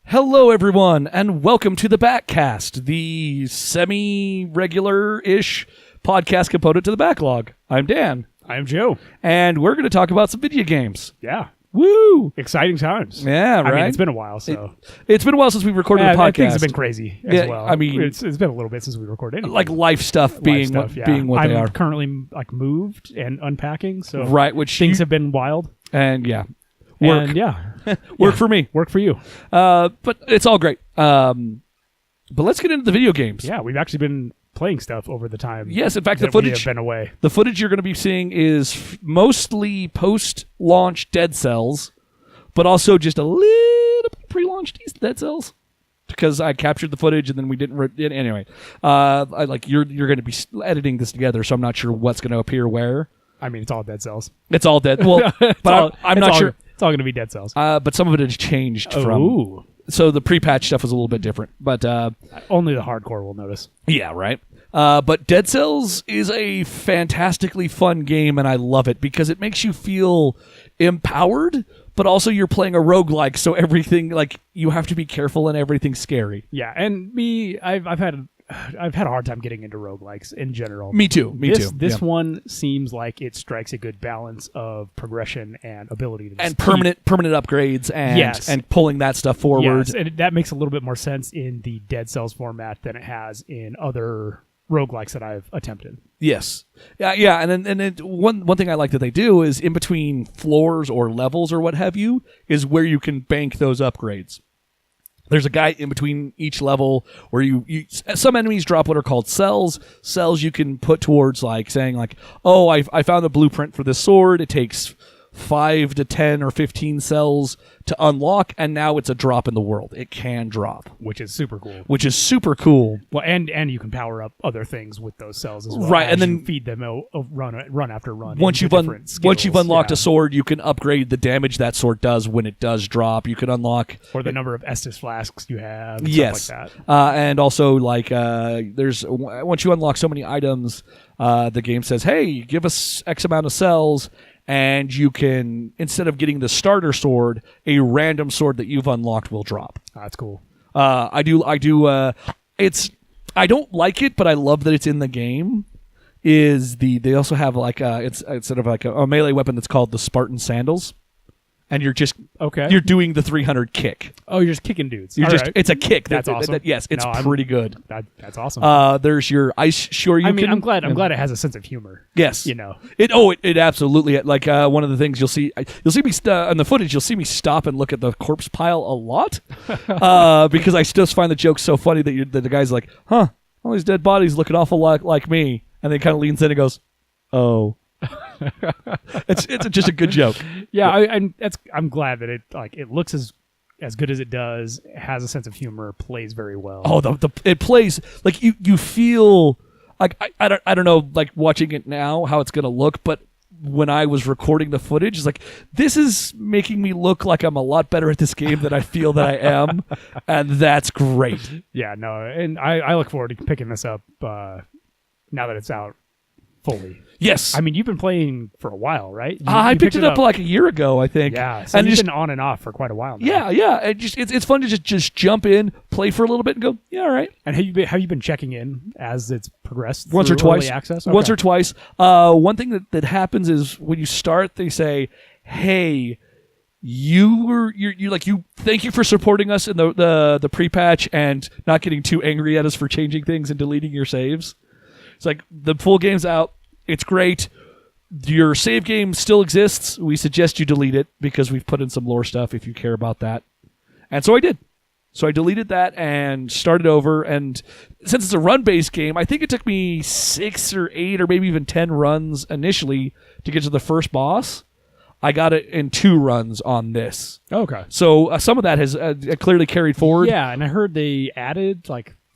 Hello, everyone, and welcome to the Backcast, the semi-regular-ish podcast component to the Backlog. I'm Dan. I'm Joe. And we're going to talk about some video games. Yeah. Woo! Exciting times. Yeah, right? I mean, it's been a while, so. It's been a while since we recorded the podcast. Things have been crazy as well. I mean, it's been a little bit since we recorded anything. like life stuff being what they are. I'm currently moved and unpacking, so right, which things have been wild. And work. And work for me. Work for you. But it's all great. But let's get into the video games. Yeah, we've actually been playing stuff over the time. Yes, in fact, the footage have been away. The footage you're going to be seeing is mostly post-launch Dead Cells, but also just a little bit pre-launch Dead Cells because I captured the footage and then we didn't. Anyway, you're going to be editing this together, so I'm not sure what's going to appear where. I mean, it's all Dead Cells. It's all dead. Well, but I'm not sure. It's all going to be Dead Cells. But some of it has changed from. So the pre-patch stuff was a little bit different, but only the hardcore will notice. Yeah, right. But Dead Cells is a fantastically fun game, and I love it because it makes you feel empowered, but also you're playing a roguelike, so everything, like, you have to be careful and everything's scary. Yeah, and I've had a hard time getting into roguelikes in general. Me too. This one seems like it strikes a good balance of progression and ability to and permanent upgrades and pulling that stuff forward. Yes, and that makes a little bit more sense in the Dead Cells format than it has in other roguelikes that I've attempted. Yes. Yeah, and then one thing I like that they do is in between floors or levels or what have you is where you can bank those upgrades. There's a guy in between each level where you some enemies drop what are called cells. Cells you can put towards like saying like, oh, I found a blueprint for this sword. It takes 5 to 10 or 15 cells to unlock, and now it's a drop in the world. It can drop, which is super cool. Well, and you can power up other things with those cells as well. Right, and then feed them run after run. Once you've unlocked a sword, you can upgrade the damage that sword does when it does drop. You can unlock or the number of Estus flasks you have. Yes, stuff like that. And also like there's once you unlock so many items, the game says, "Hey, give us X amount of cells." And you can, instead of getting the starter sword, a random sword that you've unlocked will drop. That's cool. I don't like it, but I love that it's in the game. They also have like it's sort of like a melee weapon that's called the Spartan Sandals. And you're doing the 300 kick. Oh, you're just kicking dudes. It's a kick. That's awesome. Yes, it's pretty good. That's awesome. There's your ice shoryuken. I'm glad it has a sense of humor. Yes, it absolutely, like one of the things you'll see me in the footage. You'll see me stop and look at the corpse pile a lot because I just find the joke so funny that the guy's like, "Huh, all these dead bodies look an awful lot like me," and then kind of leans in and goes, "Oh." It's just a good joke. Yeah, I'm glad that it looks as good as it does, has a sense of humor, plays very well. Oh, it plays like you feel like I don't know, like watching it now how it's gonna look, but when I was recording the footage, it's like this is making me look like I'm a lot better at this game than I feel that I am, and that's great. Yeah, no, and I look forward to picking this up now that it's out fully. Yes. I mean, you've been playing for a while, right? I picked it up like a year ago, I think. Yeah, so you've been on and off for quite a while now. Yeah. It's fun to just jump in, play for a little bit, and go, yeah, all right. And have you been checking in as it's progressed? Once or twice. Early access? Okay. Once or twice. One thing that happens is when you start, they say, hey, you thank you for supporting us in the pre-patch and not getting too angry at us for changing things and deleting your saves. It's like the full game's out. It's great. Your save game still exists. We suggest you delete it because we've put in some lore stuff if you care about that. And so I did. So I deleted that and started over. And since it's a run-based game, I think it took me 6 or 8 or maybe even 10 runs initially to get to the first boss. I got it in 2 runs on this. Okay. So some of that has clearly carried forward. Yeah, and I heard they added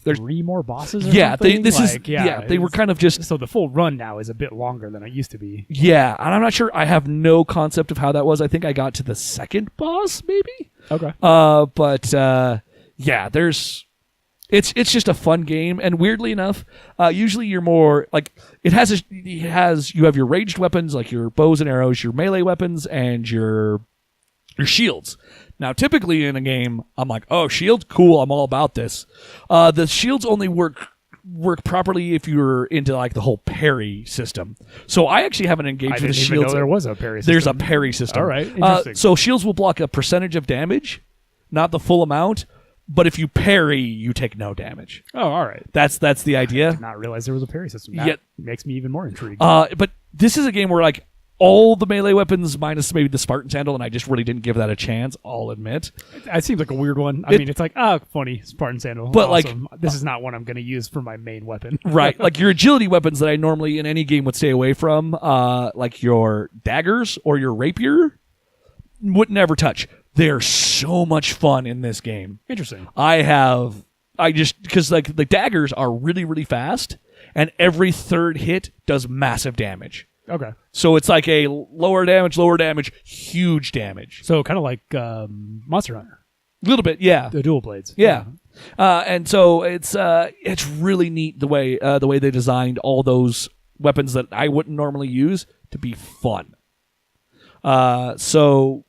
there's 3 more bosses or something? They were kind of just... So the full run now is a bit longer than it used to be. Yeah, and I'm not sure. I have no concept of how that was. I think I got to the second boss, maybe? Okay. There's... It's just a fun game, and weirdly enough, usually you're more... like you have your ranged weapons, like your bows and arrows, your melee weapons, and your shields. Now, typically in a game, I'm like, oh, shield, cool, I'm all about this. The shields only work properly if you're into like the whole parry system. So I actually haven't engaged with the shields. I didn't even know there was a parry system. There's a parry system. All right, interesting. So shields will block a percentage of damage, not the full amount. But if you parry, you take no damage. Oh, all right. That's the idea. I did not realize there was a parry system. That makes me even more intrigued. But this is a game where like all the melee weapons minus maybe the Spartan Sandal, and I just really didn't give that a chance, I'll admit. It seems like a weird one. I mean, it's like, funny, Spartan Sandal. But awesome. This is not one I'm going to use for my main weapon. Right. Like your agility weapons that I normally in any game would stay away from, like your daggers or your rapier, would never touch. They're so much fun in this game. Interesting. Because like the daggers are really, really fast, and every third hit does massive damage. Okay. So it's like a lower damage, huge damage. So kind of like Monster Hunter. A little bit, yeah. The dual blades. Yeah. And so it's really neat the way they designed all those weapons that I wouldn't normally use to be fun. So,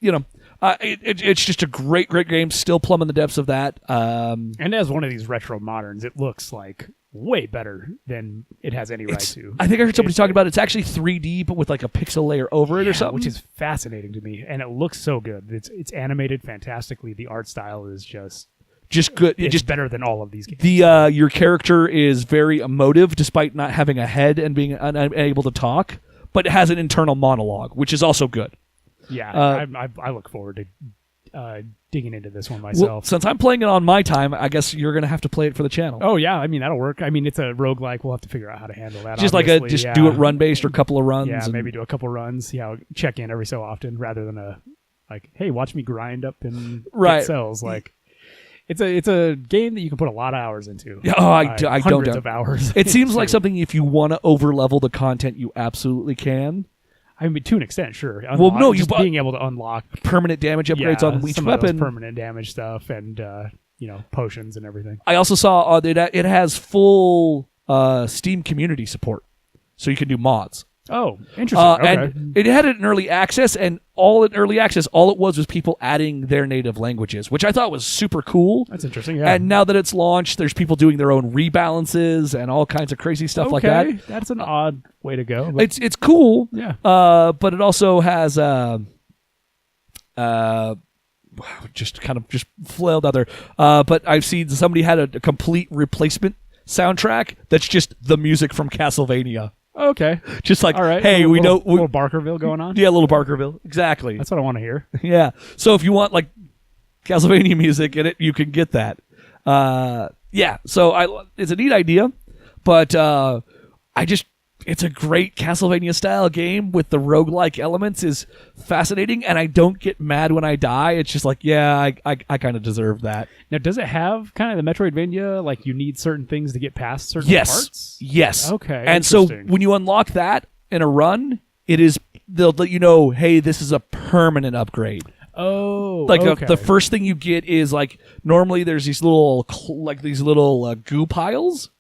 you know, it's just a great game. Still plumbing the depths of that. And as one of these retro moderns, it looks like way better than it has any right to. I think I heard somebody talking about it's actually 3D, but with like a pixel layer over it or something, which is fascinating to me. And it looks so good. It's animated fantastically. The art style is just good. It's just better than all of these games. Your character is very emotive, despite not having a head and being unable to talk, but it has an internal monologue, which is also good. Yeah, I look forward to digging into this one myself. Well, since I'm playing it on my time, I guess you're going to have to play it for the channel. Oh, yeah. I mean, that'll work. I mean, it's a roguelike. We'll have to figure out how to handle that. Just do it run-based or a couple of runs. Yeah, maybe do a couple runs. Check in every so often rather than hey, watch me grind up and get cells. Like, it's a game that you can put a lot of hours into. Yeah, I don't hundreds of hours. It seems like something if you want to over-level the content, you absolutely can. I mean, to an extent, sure. Being able to unlock permanent damage upgrades on each weapon, permanent damage stuff, and potions and everything. I also saw it has full Steam community support, so you can do mods. Oh, interesting. Okay. And it had it in early access, and all it was people adding their native languages, which I thought was super cool. That's interesting, yeah. And now that it's launched, there's people doing their own rebalances and all kinds of crazy stuff like that. That's an odd way to go. But it's cool. Yeah. But it also has just flailed out there. But I've seen somebody had a complete replacement soundtrack that's just the music from Castlevania. Okay. Just like, all right. Hey, we know... little Barkerville going on? Yeah, a little Barkerville. Exactly. That's what I want to hear. Yeah. So if you want, like, Castlevania music in it, you can get that. Yeah. So it's a neat idea, but it's a great Castlevania-style game with the roguelike elements is fascinating, and I don't get mad when I die. It's just like, yeah, I kind of deserve that. Now, does it have kind of the Metroidvania, like you need certain things to get past certain parts? Yes. Okay. And so when you unlock that in a run, they'll let you know, hey, this is a permanent upgrade. Oh, like the first thing you get is like normally there's these little goo piles.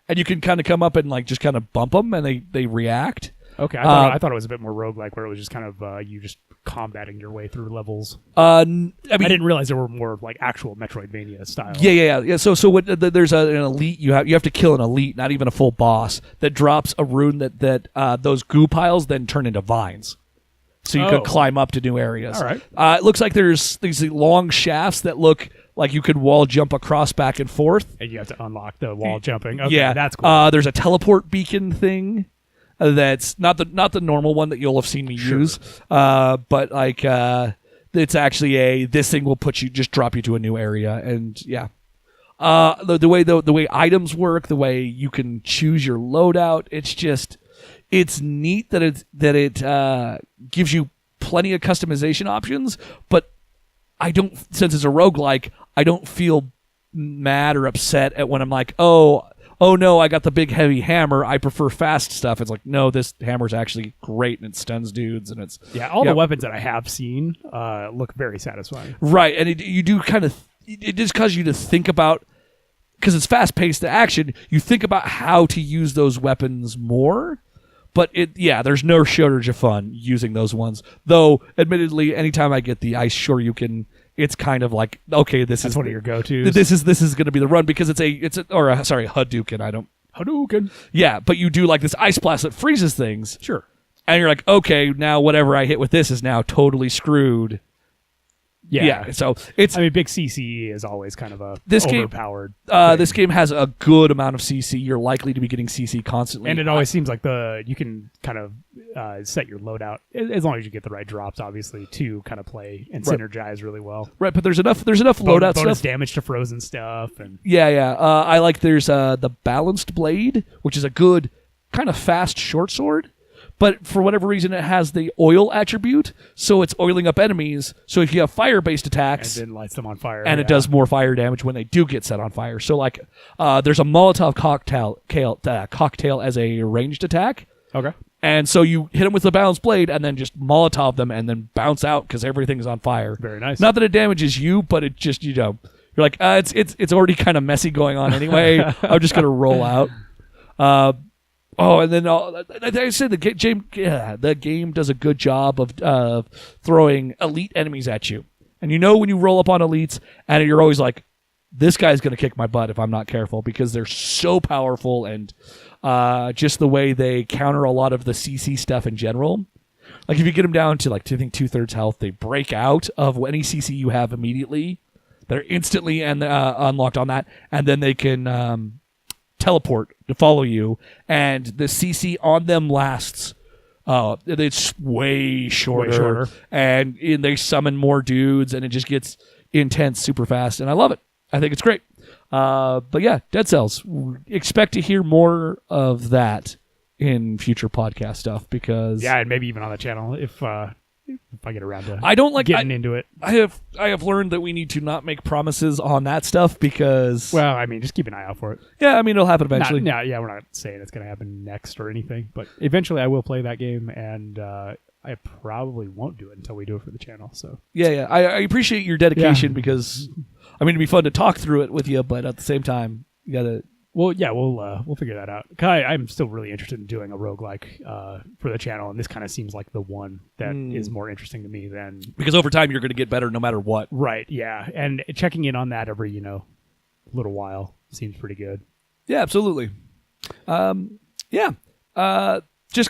And you can kind of come up and like just kind of bump them, and they react. Okay, I thought it was a bit more roguelike, where it was just kind of you just combating your way through levels. I didn't realize there were more like actual Metroidvania style. Yeah. So there's an elite. You have to kill an elite, not even a full boss, that drops a rune that those goo piles then turn into vines. So you can climb up to new areas. All right. It looks like there's these long shafts that look like you could wall jump across back and forth. And you have to unlock the wall jumping. Okay, yeah, that's cool. There's a teleport beacon thing that's not the normal one that you'll have seen me use. But like it's actually this thing will drop you to a new area, and yeah. The way items work, the way you can choose your loadout, it's neat that it gives you plenty of customization options, but since it's a roguelike, I don't feel mad or upset at when I'm like, oh no, I got the big heavy hammer, I prefer fast stuff. It's like, no, this hammer's actually great and it stuns dudes, and it's the weapons that I have seen look very satisfying. Right, and it just causes you to think about, because it's fast-paced action, you think about how to use those weapons more. But there's no shortage of fun using those ones. Though, admittedly, anytime I get the ice shoryuken, it's kind of like, okay, That's one of your go-tos. This is going to be the run because it's a Hadouken. Hadouken. Yeah, but you do like this ice blast that freezes things. Sure. And you're like, okay, now whatever I hit with this is now totally screwed. Yeah, so it's. I mean, big CCE is always kind of a overpowered. This game has a good amount of CC. You're likely to be getting CC constantly, and it always seems like you can kind of set your loadout as long as you get the right drops, obviously, to kind of play and synergize really well. Right, but there's enough loadout bonus stuff. Damage to frozen stuff, and I like there's the balanced blade, which is a good kind of fast short sword. But for whatever reason, it has the oil attribute, so it's oiling up enemies. So if you have fire-based attacks, and then lights them on fire, and it does more fire damage when they do get set on fire. So like, there's a Molotov cocktail as a ranged attack. Okay. And so you hit them with the balanced blade, and then just Molotov them, and then bounce out because everything's on fire. Very nice. Not that it damages you, but it just you're like, it's already kind of messy going on anyway. I'm just gonna roll out. And then like I said, the game does a good job of throwing elite enemies at you. And when you roll up on elites, and you're always like, this guy's going to kick my butt if I'm not careful, because they're so powerful, and just the way they counter a lot of the CC stuff in general. Like if you get them down to like, I think 2/3 health, they break out of any CC you have immediately. They're instantly unlocked on that, and then they can teleport to follow you, and the CC on them lasts it's way shorter. And they summon more dudes, and it just gets intense super fast, and I love it. I think it's great. But yeah, Dead Cells, expect to hear more of that in future podcast stuff, because and maybe even on the channel if I get around to getting into it. I have learned that we need to not make promises on that stuff, because... Well, I mean, just keep an eye out for it. Yeah, I mean, it'll happen eventually. We're not saying it's going to happen next or anything, but eventually I will play that game, and I probably won't do it until we do it for the channel. So Yeah. I appreciate your dedication, because, I mean, it'd be fun to talk through it with you, but at the same time, you got to... Well, yeah, we'll figure that out. I'm still really interested in doing a roguelike for the channel, and this kind of seems like the one that is more interesting to me than... Because over time, you're going to get better no matter what. Right, yeah. And checking in on that every, little while seems pretty good. Yeah, absolutely. Just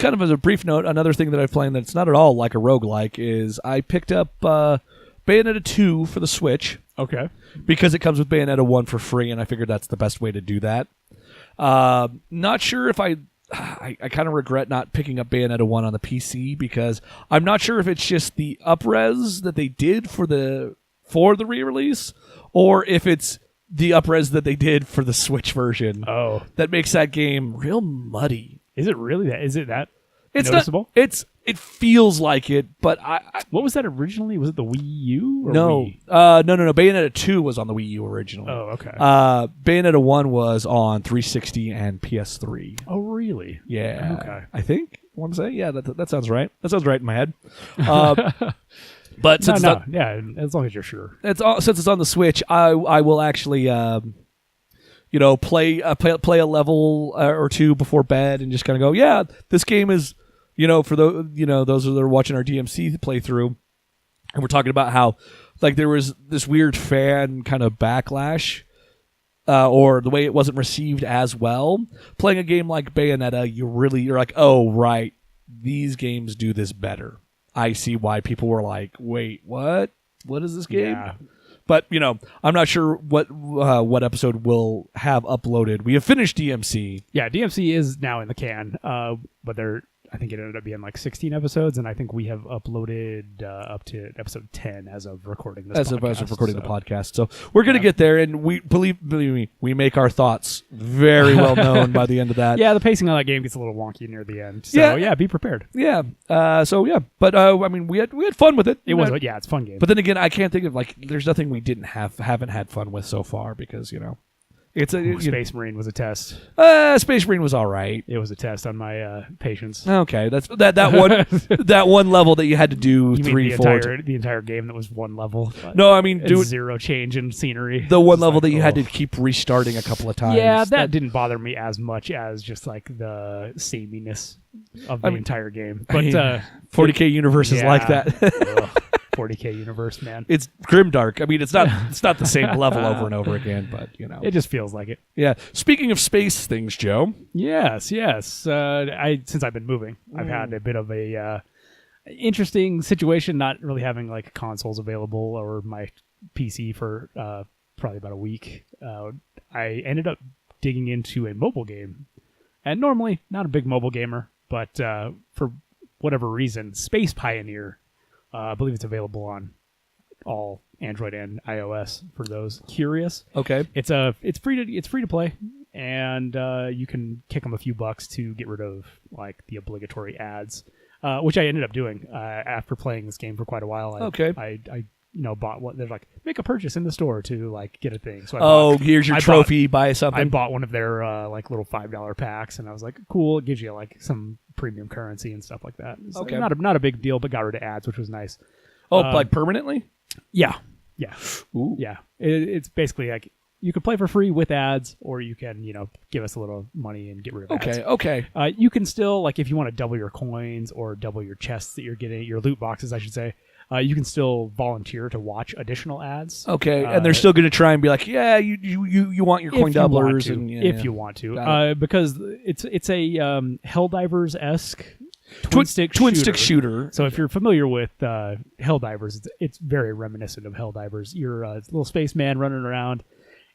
kind of as a brief note, another thing that I've played that's not at all like a roguelike is I picked up Bayonetta 2 for the Switch. Okay. Because it comes with Bayonetta 1 for free, and I figured that's the best way to do that. Not sure if I kind of regret not picking up Bayonetta 1 on the PC, because I'm not sure if it's just the up-res that they did for the re-release, or if it's the up-res that they did for the Switch version. Oh. That makes that game real muddy. Is it really that? Is it that it's noticeable? It feels like it, but what was that originally? Was it the Wii U? Or no. Wii? No. Bayonetta 2 was on the Wii U originally. Oh, okay. Bayonetta 1 was on 360 and PS3. Oh, really? Yeah. Okay. I think. I want to say, yeah, that sounds right. That sounds right in my head. But since as long as you're sure. Since it's on the Switch, I will actually play a level or two before bed, and just kind of go, yeah, this game is, for those that are watching our DMC playthrough, and we're talking about how like there was this weird fan kind of backlash, or the way it wasn't received as well. Playing a game like Bayonetta, you're like, oh right, these games do this better. I see why people were like, wait, what? What is this game? Yeah. But, I'm not sure what episode we'll have uploaded. We have finished DMC. Yeah, DMC is now in the can, but I think it ended up being like 16 episodes, and I think we have uploaded up to episode 10 as of recording this podcast. As of recording the podcast. So we're going to get there, and we believe me, we make our thoughts very well known by the end of that. Yeah, the pacing on that game gets a little wonky near the end. So be prepared. Yeah. But I mean, we had fun with it. It's a fun game. But then again, I can't think of there's nothing we haven't had fun with so far, because it's Space Marine was a test. Space Marine was all right. It was a test on my patience. Okay, that's that one that one level that you had to do you 3, mean 4. The entire game that was one level. No, I mean zero change in scenery. The one level that you had to keep restarting a couple of times. Yeah, that didn't bother me as much as just like the sameness of the entire game. But 40K universe is like that. 40K universe, man. It's grimdark. I mean, it's not the same level over and over again, but it just feels like it. Yeah. Speaking of space things, Joe. Yes. Since I've been moving, I've had a bit of a interesting situation, not really having like consoles available or my PC for probably about a week. I ended up digging into a mobile game, and normally not a big mobile gamer, but for whatever reason, Space Pioneer, I believe it's available on all Android and iOS for those curious. Okay, it's free to play, and you can kick them a few bucks to get rid of like the obligatory ads, which I ended up doing after playing this game for quite a while. I bought what they're like, make a purchase in the store to like get a thing. So here's your trophy, buy something. I bought one of their like little $5 packs, and I was like, cool, it gives you like some premium currency and stuff like that. It's okay. Not a big deal, but got rid of ads, which was nice. Oh, like permanently? Yeah. Ooh. Yeah. It's basically like you can play for free with ads, or you can, give us a little money and get rid of ads. Okay. You can still, like, if you want to double your coins or double your chests that you're getting, your loot boxes, I should say, you can still volunteer to watch additional ads. Okay, and they're still going to try and be like, yeah, you want your coin doublers, if you want to, because it's a Helldivers-esque twin stick shooter. So if you're familiar with Helldivers, it's very reminiscent of Helldivers. You're a little spaceman running around,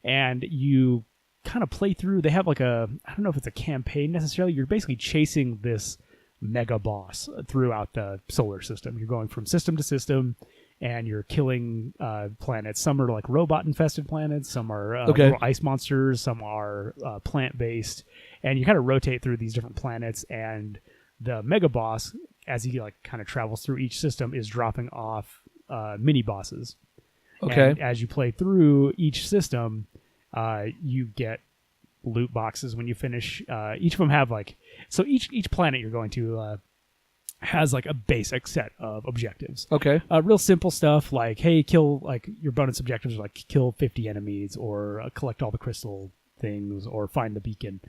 and you kind of play through. They have like I don't know if it's a campaign necessarily. You're basically chasing this mega boss throughout the solar system. You're going from system to system, and you're killing planets. Some are like robot-infested planets. Some are little ice monsters. Some are plant-based. And you kind of rotate through these different planets, and the mega boss, as he like kind of travels through each system, is dropping off mini bosses. Okay. And as you play through each system, you get loot boxes when you finish. Each of them have like, so each planet you're going to has like a basic set of objectives. Okay. Real simple stuff like, hey, kill, like your bonus objectives are like kill 50 enemies, or collect all the crystal things, or find the beacon.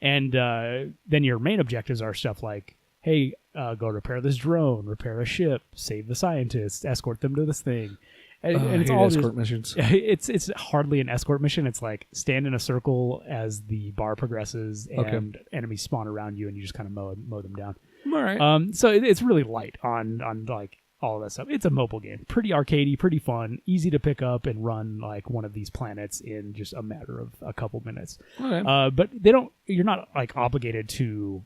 And then your main objectives are stuff like, hey, go repair this drone, repair a ship, save the scientists, escort them to this thing. And it's all escort missions. It's hardly an escort mission. It's like stand in a circle as the bar progresses, and enemies spawn around you, and you just kind of mow them down. All right. So it's really light on like all of that stuff. It's a mobile game, pretty arcadey, pretty fun, easy to pick up and run like one of these planets in just a matter of a couple minutes. Okay. But you're not like obligated to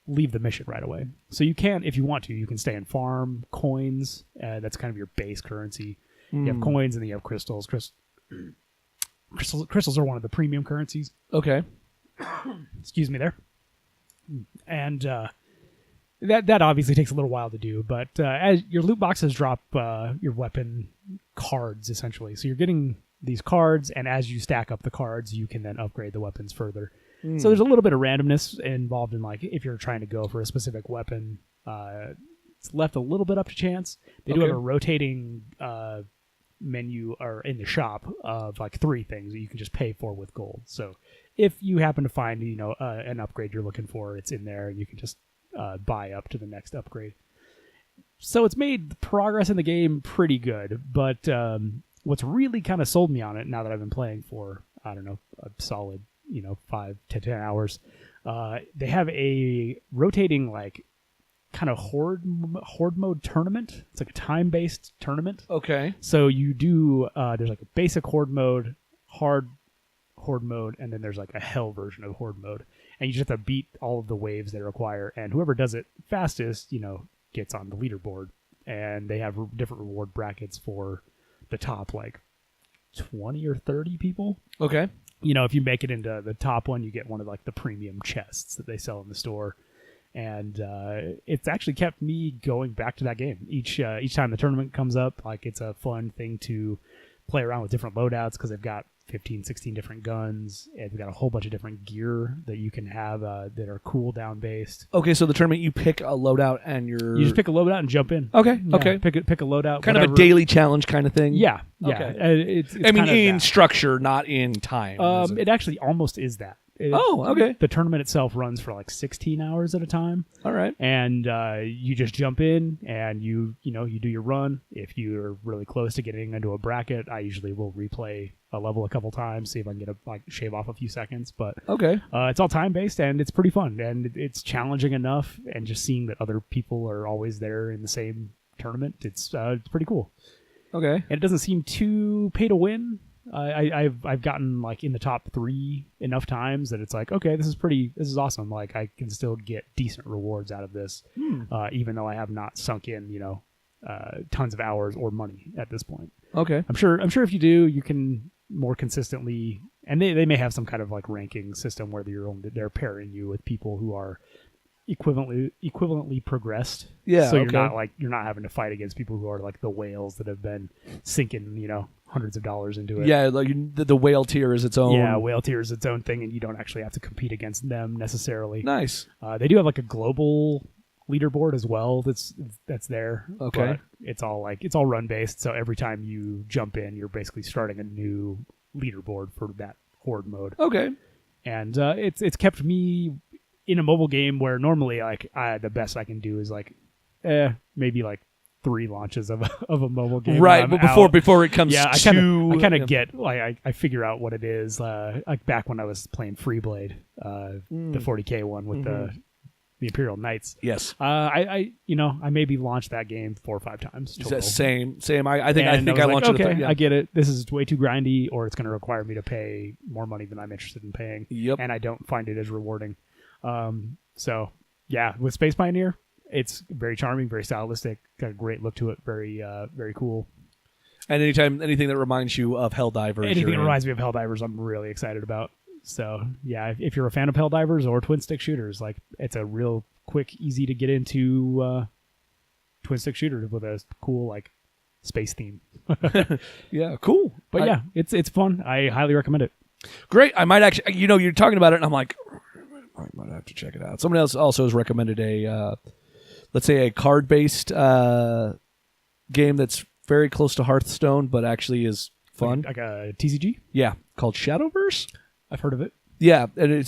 leave the mission right away. So you can, if you want to, you can stay and farm coins. That's kind of your base currency. You have coins, and then you have crystals. Crystals are one of the premium currencies. Okay. Excuse me there. And that obviously takes a little while to do, but as your loot boxes drop your weapon cards, essentially. So you're getting these cards, and as you stack up the cards, you can then upgrade the weapons further. So there's a little bit of randomness involved in, like, if you're trying to go for a specific weapon, it's left a little bit up to chance. They do have a rotating menu or in the shop of like 3 things that you can just pay for with gold. So if you happen to find an upgrade you're looking for, it's in there, and you can just buy up to the next upgrade. So it's made the progress in the game pretty good, but what's really kind of sold me on it, now that I've been playing for, I don't know, a solid 5 to 10 hours, they have a rotating like kind of horde mode tournament. It's like a time-based tournament. Okay. So you do there's like a basic horde mode, hard horde mode, and then there's like a hell version of horde mode, and you just have to beat all of the waves they require, and whoever does it fastest gets on the leaderboard. And they have different reward brackets for the top like 20 or 30 people. Okay. If you make it into the top one, you get one of like the premium chests that they sell in the store. And it's actually kept me going back to that game each time the tournament comes up. Like, it's a fun thing to play around with different loadouts, because they've got 15, 16 different guns, and they've got a whole bunch of different gear that you can have that are cooldown based. Okay, so the tournament, you pick a loadout, and you just pick a loadout and jump in. Okay. Pick a loadout. Kind of a daily challenge kind of thing. Yeah. Okay. It's in structure, not in time. It actually almost is that. Okay. The tournament itself runs for like 16 hours at a time. All right. And you just jump in and you do your run. If you're really close to getting into a bracket, I usually will replay a level a couple times, see if I can get shave off a few seconds. But okay, it's all time based and it's pretty fun and it's challenging enough. And just seeing that other people are always there in the same tournament, it's pretty cool. Okay, and it doesn't seem too pay to win. I've gotten like in the top 3 enough times that it's like, okay, this is awesome. Like I can still get decent rewards out of this, even though I have not sunk in, tons of hours or money at this point. Okay. I'm sure if you do, you can more consistently, and they may have some kind of like ranking system where they're pairing you with people who are equivalently progressed. Yeah. So you're not having to fight against people who are like the whales that have been sinking, hundreds of dollars into it. Yeah, like the whale tier is its own. Yeah, whale tier is its own thing, and you don't actually have to compete against them necessarily. Nice. They do have like a global leaderboard as well. That's there. Okay. But it's all run based. So every time you jump in, you're basically starting a new leaderboard for that horde mode. Okay. And it's kept me in a mobile game where normally the best I can do is maybe 3 launches of a mobile game. Right, but before it comes I kind of get I figure out what it is. Like back when I was playing Freeblade, the 40K one with the Imperial Knights. Yes. I maybe launched that game 4 or 5 times total. Same. I think I launched it. Okay, I get it. This is way too grindy, or it's going to require me to pay more money than I'm interested in paying. Yep. And I don't find it as rewarding. So yeah, with Space Pioneer, it's very charming, very stylistic, got a great look to it, very very cool. And anything that reminds you of Helldivers. Anything that reminds me of Helldivers, I'm really excited about. So yeah, if you're a fan of Helldivers or twin stick shooters, it's a real quick, easy to get into twin stick shooter with a cool space theme. Yeah, cool. But it's fun. I highly recommend it. Great. I might actually, you're talking about it, and I'm like, I might have to check it out. Someone else also has recommended let's say a card-based game that's very close to Hearthstone, but actually is fun. Like a TCG? Yeah, called Shadowverse. I've heard of it. Yeah, and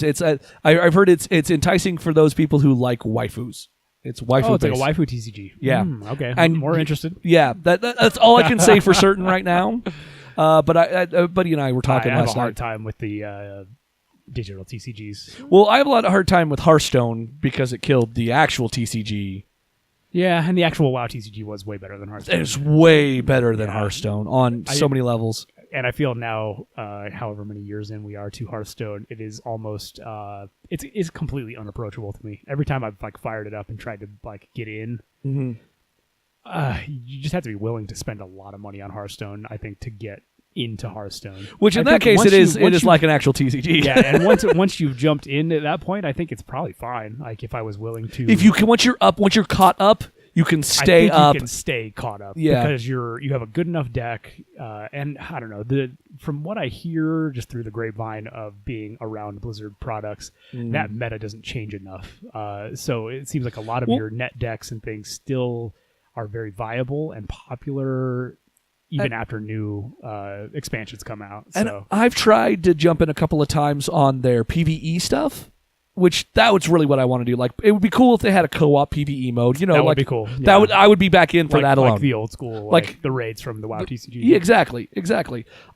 I've heard it's enticing for those people who like waifus. It's waifu. Oh, it's like a waifu TCG. Yeah. Okay. And I'm more interested. Yeah, that's all I can say for certain right now. But Buddy and I were talking I have last a hard night. time with the digital TCGs. Well, I have a lot of hard time with Hearthstone because it killed the actual TCG. Yeah, and the actual WoW TCG was way better than Hearthstone. It's way better than Hearthstone on so many levels. And I feel now, however many years in we are to Hearthstone, it is almost it's completely unapproachable to me. Every time I've fired it up and tried to get in, you just have to be willing to spend a lot of money on Hearthstone, I think, to get into Hearthstone. Which in that case, it is like an actual TCG. Yeah, and once you've jumped in at that point, I think it's probably fine. If I was willing to, if you can, once you're caught up, you can stay up. You can stay caught up, because you have a good enough deck, and I don't know. From what I hear, just through the grapevine of being around Blizzard products, that meta doesn't change enough. So it seems like a lot of your net decks and things still are very viable and popular, even after new expansions come out. And I've tried to jump in a couple of times on their PvE stuff, which that was really what I want to do. It would be cool if they had a co-op PvE mode. That would be cool. Yeah. I would be back in for that alone. Like the old school, like the raids from the WoW TCG. Yeah, exactly.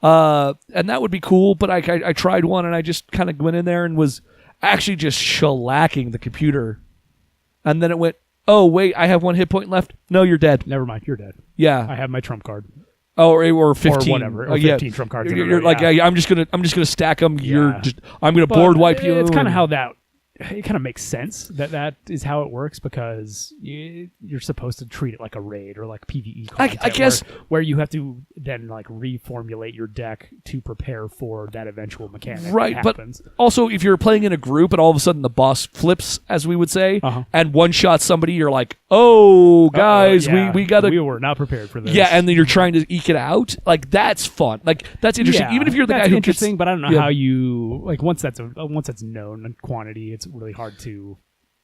And that would be cool. But I tried one, and I just kind of went in there and was actually just shellacking the computer, and then it went, "Oh wait, I have 1 hit point left. No, you're dead. Never mind, you're dead. Yeah, I have my trump card." Oh, or 15, or whatever. Or 15 trump cards. You're I'm just gonna stack them. Yeah. I'm gonna board wipe you. It's kind of how that. It kind of makes sense that is how it works, because you're supposed to treat it like a raid or like PvE content, I guess, where you have to then reformulate your deck to prepare for that eventual mechanic. Right, that but happens. also if you're playing in a group and all of a sudden the boss flips, as we would say, and one shot somebody, you're like, oh guys, we were not prepared for this. Yeah, and then you're trying to eke it out. That's fun. That's interesting. Yeah, even if you're the guy who interesting, but I don't know how you once that's known quantity, it's really hard to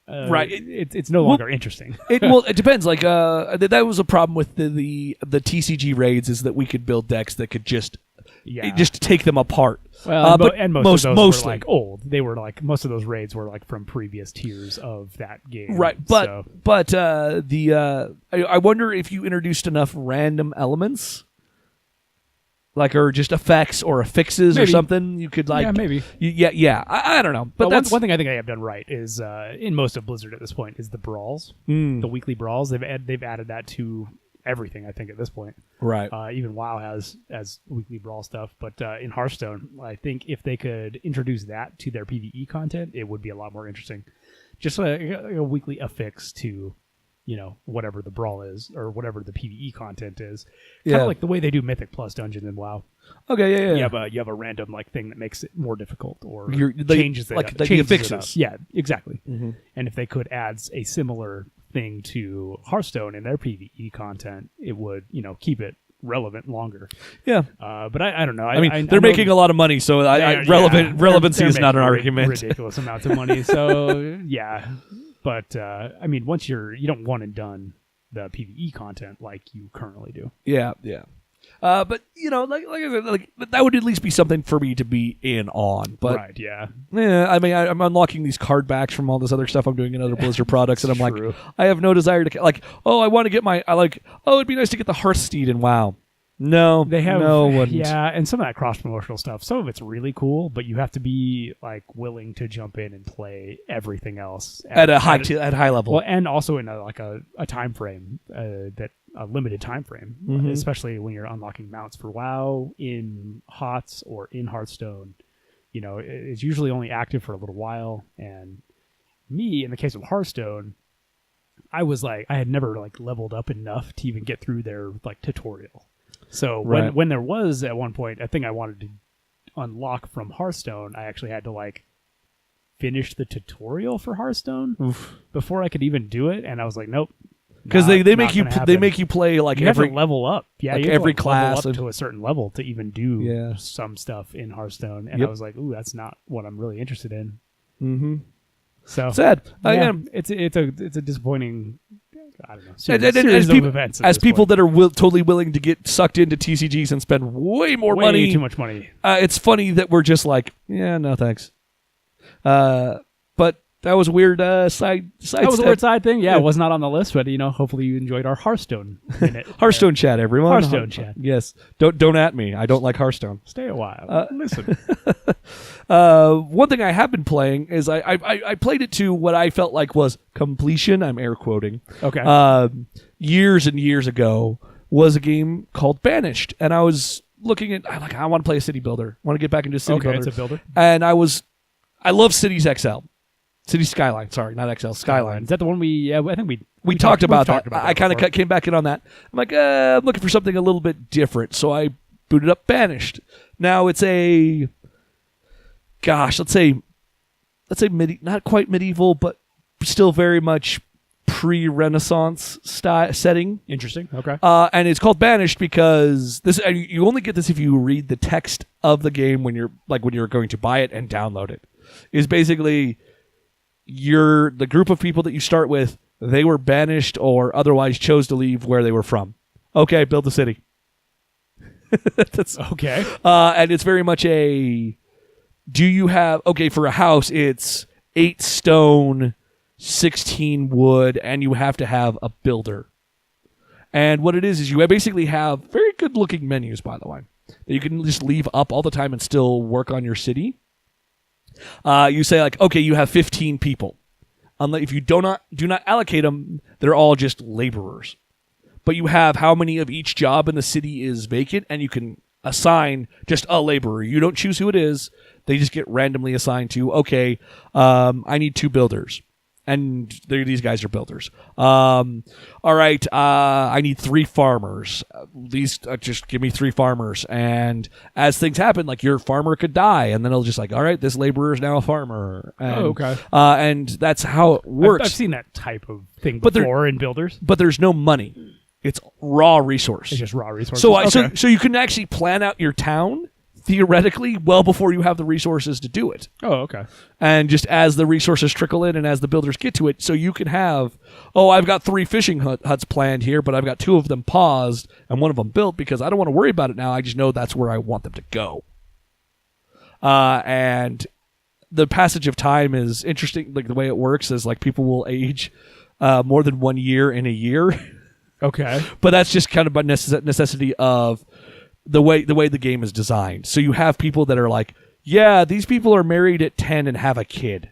right. It's no longer interesting. It depends. That was a problem with the TCG raids, is that we could build decks that could just Yeah. just to take them apart. Well, but and most of those mostly. were like old. They were like most of those raids were like from previous tiers of that game. Right, So, but I wonder if you introduced enough random elements, like or just effects or affixes or Maybe. something. You could like yeah, maybe. yeah. I don't know, but Well, that's one thing I think I have done right is in most of Blizzard at this point is the brawls, the weekly brawls. They've added that to everything. I think at this point, right. even WoW has weekly brawl stuff. But in Hearthstone, I think if they could introduce that to their PvE content, it would be a lot more interesting. Just a weekly affix to, whatever the brawl is or whatever the PvE content is. Kind of like the way they do Mythic Plus dungeons in WoW. Okay, yeah. You have a random thing that makes it more difficult or They- changes it. like the changes it affixes. up. Yeah, exactly. Mm-hmm. And if they could add a similar thing to Hearthstone in their PvE content, it would keep it relevant longer. Yeah. But I don't know. I mean, they're making a lot of money, so relevancy they're is not an making argument. Ridiculous amounts of money. So yeah, but I mean, once you don't want and done the PvE content like you currently do. Yeah. But like I said, like that would at least be something for me to be in on. But Right. Yeah. yeah, I mean, I'm unlocking these card backs from all this other stuff I'm doing in other Blizzard products, and I'm True. like, I have no desire to I want to get it'd be nice to get the Hearthsteed in WoW. No, They have no one. yeah, and some of that cross promotional stuff. Some of it's really cool, but you have to be willing to jump in and play everything else At high level. Well, and also in a time frame a limited time frame, especially when you're unlocking mounts for WoW in HOTS or in Hearthstone. It's usually only active for a little while. And me, in the case of Hearthstone, I had never leveled up enough to even get through their tutorial. So Right. when there was at one point a thing I wanted to unlock from Hearthstone, I actually had to finish the tutorial for Hearthstone before I could even do it, and I was like, nope. Because they make not you gonna they happen. make you play You have every to level up. Yeah, like you have every to class level up and- to a certain level to even do Yeah. some stuff in Hearthstone, and Yep. I was like, ooh, that's not what I'm really interested in. Mm-hmm. So Sad. yeah, it's a disappointing. I don't know. And Series of events at as this people point. that are totally willing to get sucked into TCGs and spend way more Way money, too much money. it's funny that we're just like, yeah, no thanks. But that was a weird side. That was a weird side thing. Yeah, it was not on the list, but hopefully you enjoyed our Hearthstone minute. Hearthstone chat, everyone. Hearthstone chat. Yes. Don't at me. I don't like Hearthstone. Stay a while. Listen. One thing I have been playing is I played it to what I felt like was completion. I'm air quoting. Okay. Years and years ago was a game called Banished, and I was looking at I want to play a city builder. I want to get back into city builder. It's a builder. And I love Cities XL. City Skyline, sorry, not XL, Skyline. Is that the one we? Yeah, I think We talked about that. that I kind of before. came back in on that. I'm like, I'm looking for something a little bit different, so I booted up Banished. Now it's let's say not quite medieval, but still very much pre-Renaissance setting. Interesting. Okay. And it's called Banished because you only get this if you read the text of the game when you're going to buy it and download it. Is basically the group of people that you start with, they were banished or otherwise chose to leave where they were from. Okay, build the city. That's okay. And it's very much for a house, it's 8 stone, 16 wood, and you have to have a builder. And what it is you basically have very good looking menus, by the way, that you can just leave up all the time and still work on your city. You say okay, you have 15 people. If you do not allocate them, they're all just laborers. But you have how many of each job in the city is vacant, and you can assign just a laborer. You don't choose who it is. They just get randomly assigned to, I need 2 builders. And these guys are builders. All right, I need 3 farmers. These just give me 3 farmers. And as things happen, your farmer could die, and then it'll just all right, this laborer is now a farmer. And, okay. And that's how it works. I've seen that type of thing before in builders. But there's no money. It's raw resource. It's just raw resources. So you can actually plan out your town theoretically well before you have the resources to do it. Oh, okay. And just as the resources trickle in and as the builders get to it, so you can have, I've got 3 fishing huts planned here, but I've got 2 of them paused and 1 of them built because I don't want to worry about it now. I just know that's where I want them to go. And the passage of time is interesting. Like the way it works is like people will age more than 1 year in a year. Okay. But that's just kind of by necessity of the way the game is designed. So you have people that are like, yeah, these people are married at 10 and have a kid.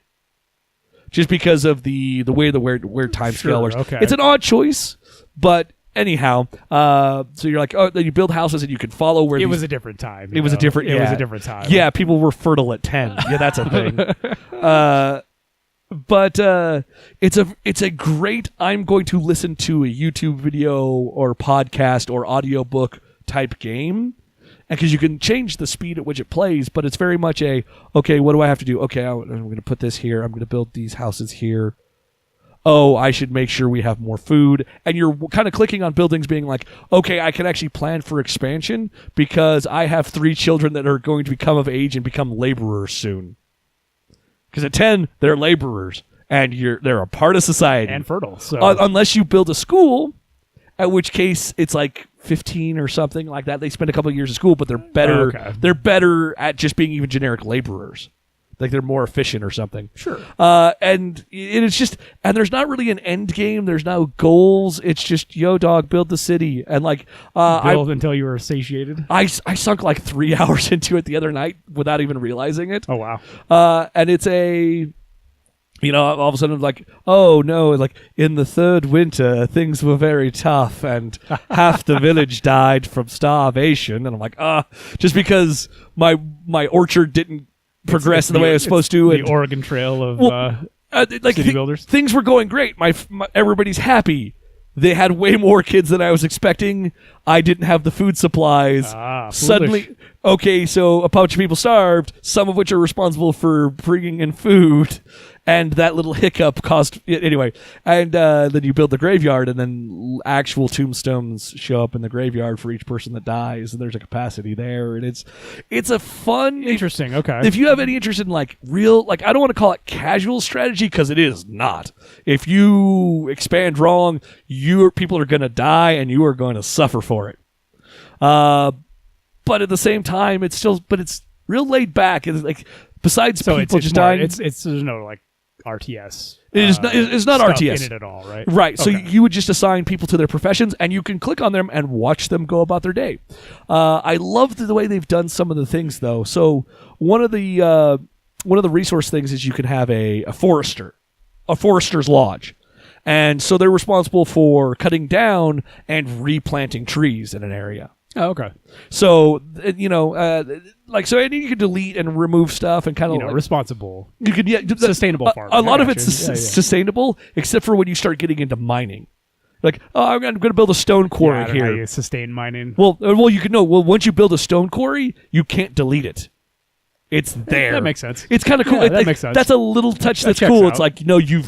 Just because of the way the weird time scale works. Okay. It's an odd choice, but anyhow, so you're like, then you build houses and you can follow where it was a different time. It was a different time. Yeah, people were fertile at 10. Yeah, that's a thing. But it's a great, I'm going to listen to a YouTube video or podcast or audiobook type game, and because you can change the speed at which it plays, but it's very much okay, what do I have to do? Okay, I'm going to put this here. I'm going to build these houses here. Oh, I should make sure we have more food. And you're kind of clicking on buildings being like, okay, I can actually plan for expansion because I have 3 children that are going to become of age and become laborers soon. Because at 10, they're laborers, and they're a part of society. And fertile. So. Unless you build a school, at which case it's like 15 or something like that. They spend a couple of years in school, but they're better. Okay. They're better at just being even generic laborers. Like they're more efficient or something. Sure. And it's just, and there's not really an end game. There's no goals. It's just, yo, dog, build the city. And like, build until you were satiated. I sunk like 3 hours into it the other night without even realizing it. Oh, wow. And it's all of a sudden like, oh no, like in the 3rd winter, things were very tough and half the village died from starvation. And I'm like, just because my orchard didn't progress in the way I was supposed to. The Oregon Trail of city builders. Things were going great. Everybody's happy. They had way more kids than I was expecting. I didn't have the food supplies. Suddenly, okay, so a bunch of people starved, some of which are responsible for bringing in food, and that little hiccup caused anyway. And then you build the graveyard, and then actual tombstones show up in the graveyard for each person that dies, and there's a capacity there, and it's a fun, interesting. Okay, if you have any interest in like real, like I don't want to call it casual strategy because it is not. If you expand wrong, people are going to die, and you are going to suffer for it. But at the same time, it's real laid back. It's like besides people just dying, it's there's no like RTS. It's not RTS in it at all, right? Right. So Okay. you would just assign people to their professions, and you can click on them and watch them go about their day. I love the way they've done some of the things, though. So one of the resource things is you can have a forester's lodge. And so they're responsible for cutting down and replanting trees in an area. Oh, okay. So, and you can delete and remove stuff and kind of responsible. You could, sustainable farming. A lot of it's sustainable, except for when you start getting into mining. Like, I'm going to build a stone quarry I don't here. know how you sustain mining. Well, once you build a stone quarry, you can't delete it. It's there. That makes sense. It's kind of cool. Yeah, that makes sense. That's a little touch that's checks cool. out. It's like, you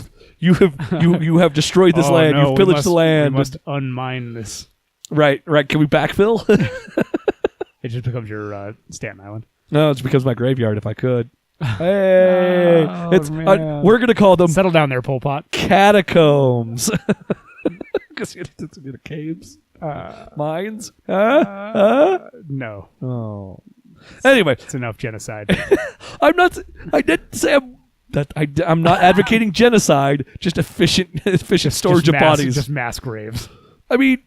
have destroyed this land. You've pillaged the land. We must unmine this. Right. Can we backfill? It just becomes your Staten Island. No, it's because my graveyard. If I could, hey, we're gonna call them. Settle down there, Pol Pot. Catacombs. Because it's the caves, mines. No. Oh. Anyway, it's enough genocide. I'm not. I didn't say I'm not advocating genocide. Just efficient storage of bodies. Just mass graves. I mean,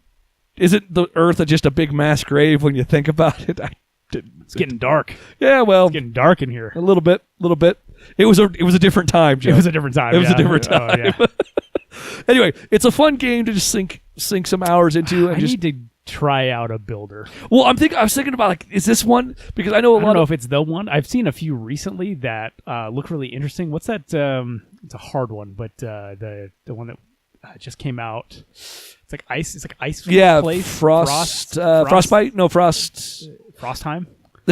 isn't the Earth just a big mass grave when you think about it? It's getting dark. Yeah, well, it's getting dark in here. A little bit. It was a different time, Joe. It was a different time. Anyway, it's a fun game to just sink some hours into. And I need to try out a builder. Well, I was thinking about like, is this one? Because I know I don't know if it's the one. I've seen a few recently that look really interesting. What's that? It's a hard one, but the one that just came out. It's like ice. It's like ice. Yeah, place. Frostbite. No, Frost. Frostheim.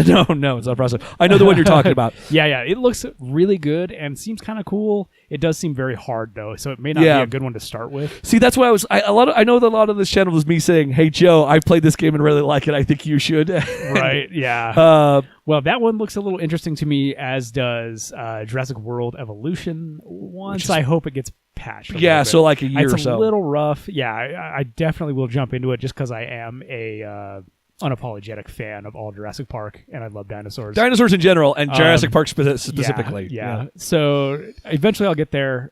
No, it's not a process. I know the one you're talking about. Yeah. It looks really good and seems kind of cool. It does seem very hard though, so it may not be a good one to start with. See, that's why I know that a lot of this channel was me saying, "Hey Joe, I played this game and really like it. I think you should." Right? Yeah. Well, that one looks a little interesting to me, as does Jurassic World Evolution. I hope it gets patched. Yeah, so like a year or so. It's a little rough. Yeah, I definitely will jump into it just because I am a unapologetic fan of all Jurassic Park, and I love dinosaurs. Dinosaurs in general, and Jurassic Park specifically. Yeah. So eventually I'll get there.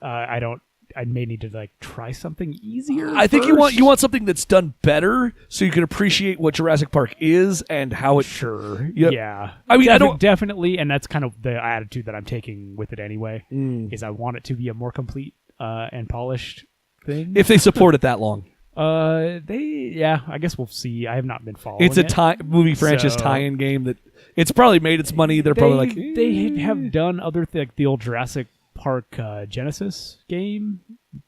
I may need to like try something easier. I think you want something that's done better, so you can appreciate what Jurassic Park is and how it. Sure. Yep. Yeah. I mean, definitely, and that's kind of the attitude that I'm taking with it anyway. Is I want it to be a more complete and polished thing. If they support it that long. I guess we'll see. I have not been following. It's a movie franchise tie-in game that it's probably made its money. They're probably like they have done other like the old Jurassic Park Genesis game.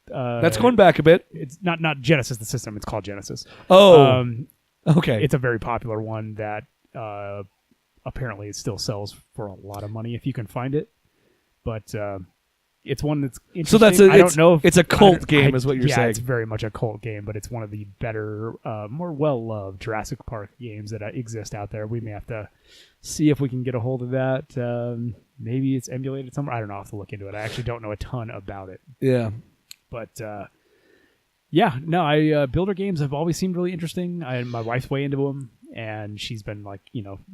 That's going back a bit. It's not Genesis the system. It's called Genesis. Oh, okay. It's a very popular one that apparently it still sells for a lot of money if you can find it. But it's one that's interesting. So I don't know if it's a cult game, is what you're saying. Yeah, it's very much a cult game, but it's one of the better, more well-loved Jurassic Park games that exist out there. We may have to see if we can get a hold of that. Maybe it's emulated somewhere. I don't know. I'll have to look into it. I actually don't know a ton about it. Yeah. But builder games have always seemed really interesting. My wife's way into them. And she's been like,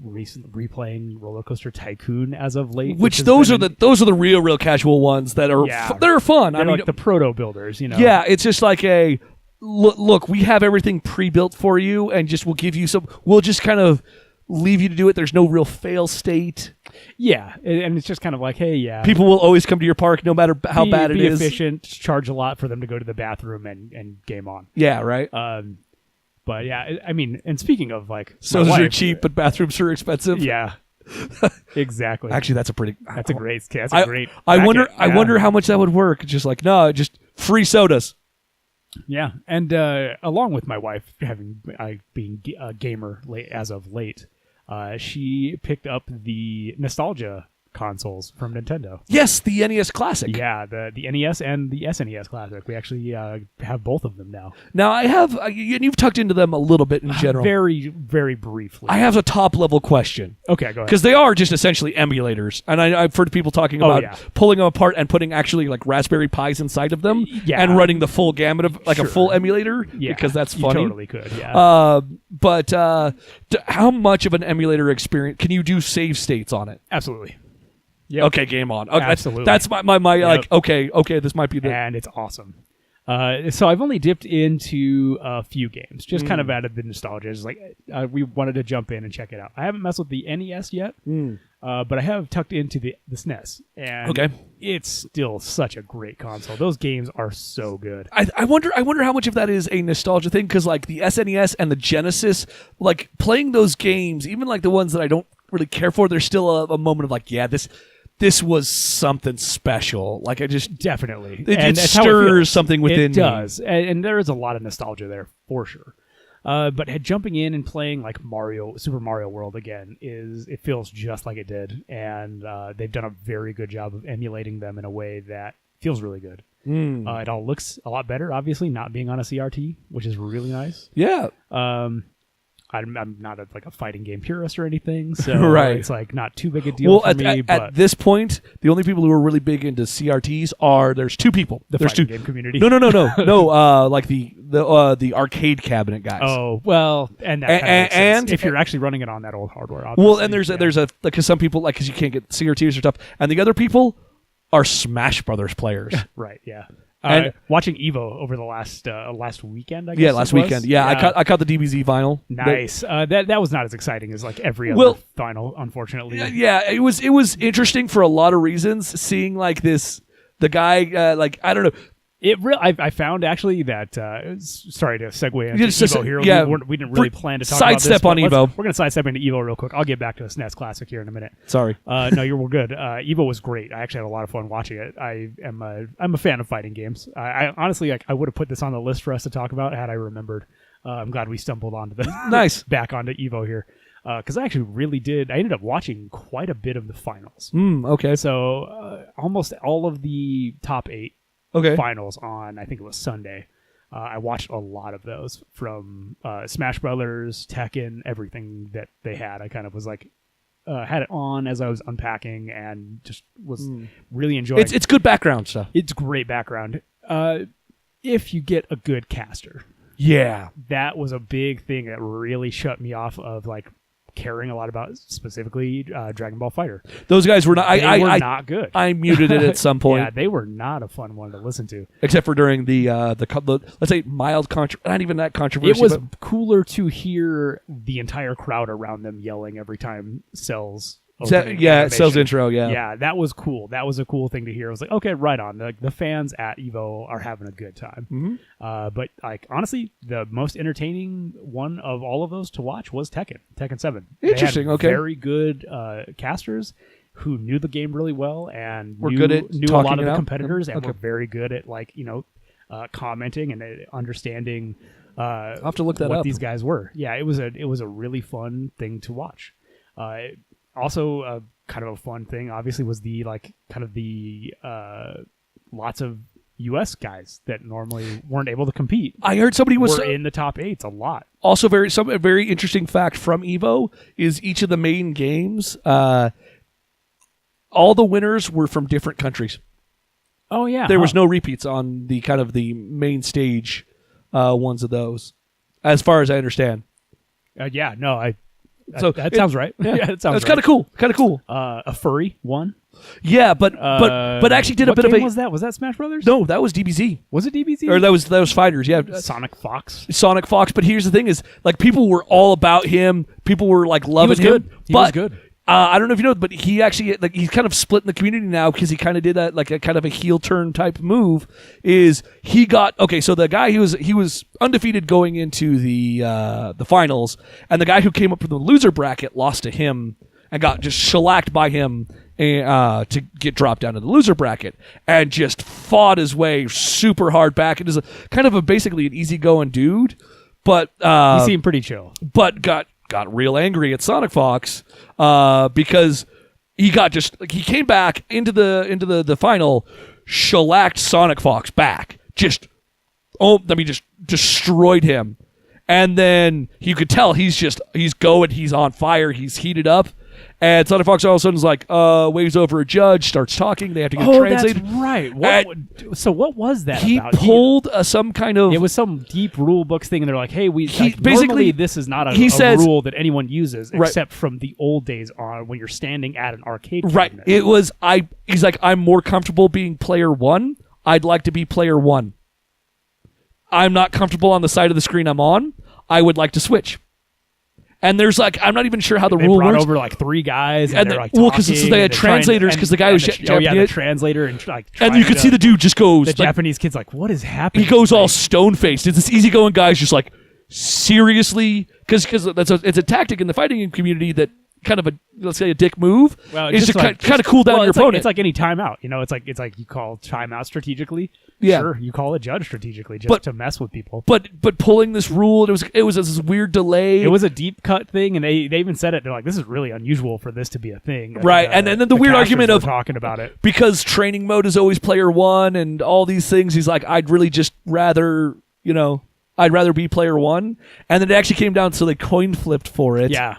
recently replaying Roller Coaster Tycoon as of late. Which those are the real casual ones that are they're fun. They're like the proto builders, Yeah, it's just like a look. We have everything pre-built for you, and we'll give you some. We'll just kind of leave you to do it. There's no real fail state. Yeah, and it's just kind of like, hey, people will always come to your park no matter how bad it is. Be efficient, charge a lot for them to go to the bathroom and game on. Yeah, right. But yeah, I mean, and speaking of like, so are cheap, but bathrooms are expensive. Yeah, exactly. Actually, that's a great. I wonder how much that would work. Just like just free sodas. Yeah, and along with my wife being a gamer as of late, she picked up the nostalgia consoles from Nintendo. Yes, the NES Classic. Yeah, the NES and the SNES Classic. We actually have both of them now. Now I have, you've tucked into them a little bit in general. Very, very briefly. I have a top level question. Okay, go ahead. Because they are just essentially emulators, and I've heard people talking about pulling them apart and putting actually like Raspberry Pis inside of them, and running the full gamut of like a full emulator. Yeah, because that's funny. You totally could. Yeah. But how much of an emulator experience can you do? Save states on it? Absolutely. Yep. Okay, game on. Okay, absolutely. That's my like. Okay, this might be the. And it's awesome. So I've only dipped into a few games, just kind of out of the nostalgia. It's like we wanted to jump in and check it out. I haven't messed with the NES yet, but I have tucked into the SNES, and it's still such a great console. Those games are so good. I wonder how much of that is a nostalgia thing, because like the SNES and the Genesis, like playing those games, even like the ones that I don't really care for, there's still a moment of like, this was something special. Like I just definitely it stirs something within me. It does, and there is a lot of nostalgia there for sure. But jumping in and playing like Super Mario World again it feels just like it did, and they've done a very good job of emulating them in a way that feels really good. It all looks a lot better, obviously, not being on a CRT, which is really nice. Yeah. I'm not a fighting game purist or anything, so it's like not too big a deal for me. At this point, the only people who are really big into CRTs there's two people. There's fighting game community. No. Like the arcade cabinet guys. Oh well, and that and if you're actually running it on that old hardware. Obviously. Well, and there's because some people because you can't get CRTs or stuff, and the other people are Smash Brothers players. Right. Yeah. And watching Evo over the last weekend, I guess. Yeah, last weekend. Yeah, I caught the DBZ vinyl. Nice. That was not as exciting as like every other vinyl, unfortunately. Yeah, it was interesting for a lot of reasons. Seeing like the guy I don't know. I found actually that sorry to segue into Evo here. Yeah, we didn't really plan to talk about this. Sidestep on Evo. We're gonna sidestep into Evo real quick. I'll get back to the SNES Classic here in a minute. Sorry. No, we're good. Evo was great. I actually had a lot of fun watching it. I'm a fan of fighting games. I honestly I would have put this on the list for us to talk about had I remembered. I'm glad we stumbled onto the nice back onto Evo here. because I actually really did. I ended up watching quite a bit of the finals. Okay. So almost all of the top 8 finals on, I think it was Sunday. I watched a lot of those from Smash Brothers, Tekken, everything that they had. I kind of was like, had it on as I was unpacking and just was really enjoying it. It's good background stuff. It's great background. If you get a good caster. Yeah. That was a big thing that really shut me off of like caring a lot about specifically Dragon Ball Fighter. Those guys were not. They were not good. I muted it at some point. Yeah, they were not a fun one to listen to, except for during the let's say mild not even that controversy. It was cooler to hear the entire crowd around them yelling every time Cell's Cell's intro. Yeah, that was cool. That was a cool thing to hear. I was like, okay, right on. The fans at Evo are having a good time. Mm-hmm. But like honestly, the most entertaining one of all of those to watch was Tekken 7. Interesting. They had okay, very good casters who knew the game really well and were good at knew a lot of the competitors and okay. were very good at like commenting and understanding. I'll have to look that what up. These guys were. Yeah, it was a really fun thing to watch. Also, kind of a fun thing, obviously, was the lots of U.S. guys that normally weren't able to compete. I heard somebody was were in the top 8s a lot. Also, a very interesting fact from Evo is each of the main games, all the winners were from different countries. Oh yeah, there was no repeats on the kind of the main stage ones of those, as far as I understand. Yeah, no, So that sounds right. Yeah, that sounds right. Kind of cool. Kind of cool. A furry won. Yeah, but actually did a bit of a. What game was that? Was that Smash Brothers? No, that was DBZ. Was it DBZ? Or that was Fighters. Yeah, Sonic Fox. Sonic Fox. But here's the thing: is like people were all about him. People were like loving him. He was good. I don't know if you know, but he actually he's kind of split in the community now because he kind of did that like a kind of a heel turn type move. Is he got so the guy he was undefeated going into the finals, and the guy who came up from the loser bracket lost to him and got just shellacked by him to get dropped down to the loser bracket, and just fought his way super hard back. It is kind of basically an easygoing dude, but he seemed pretty chill. But got real angry at Sonic Fox because he came back into the final, shellacked Sonic Fox back, just destroyed him, and then you could tell he's going, he's on fire, he's heated up. And Sonic Fox all of a sudden is like, waves over a judge, starts talking. They have to get translated. That's right. So what was that he about? Pulled some kind of... It was some deep rule books thing, and they're like, hey, basically, normally this is not a rule that anyone uses, except from the old days on when you're standing at an arcade cabinet. Right. It was, he's like, I'm more comfortable being player 1. I'd like to be player 1. I'm not comfortable on the side of the screen I'm on. I would like to switch. And there's I'm not even sure how the rule works. They brought over 3 guys, and they're talking. Well, because they had translators, because the guy was Japanese. Oh yeah, the translator, and and you could see the dude just goes. The Japanese kid's like, "What is happening?" He goes all stone faced. It's this easygoing guy's just like, seriously, because it's a tactic in the fighting community that kind of let's say a dick move is to kind of cool down your opponent. It's like any timeout, It's like you call timeout strategically. Yeah. Sure, you call a judge strategically to mess with people. But pulling this rule, it was this weird delay. It was a deep cut thing, and they even said it. They're like, this is really unusual for this to be a thing. Right, and then the weird argument of talking about it because training mode is always player 1 and all these things. He's like, I'd really just rather I'd rather be player 1, and then it actually came down so they coin flipped for it. Yeah.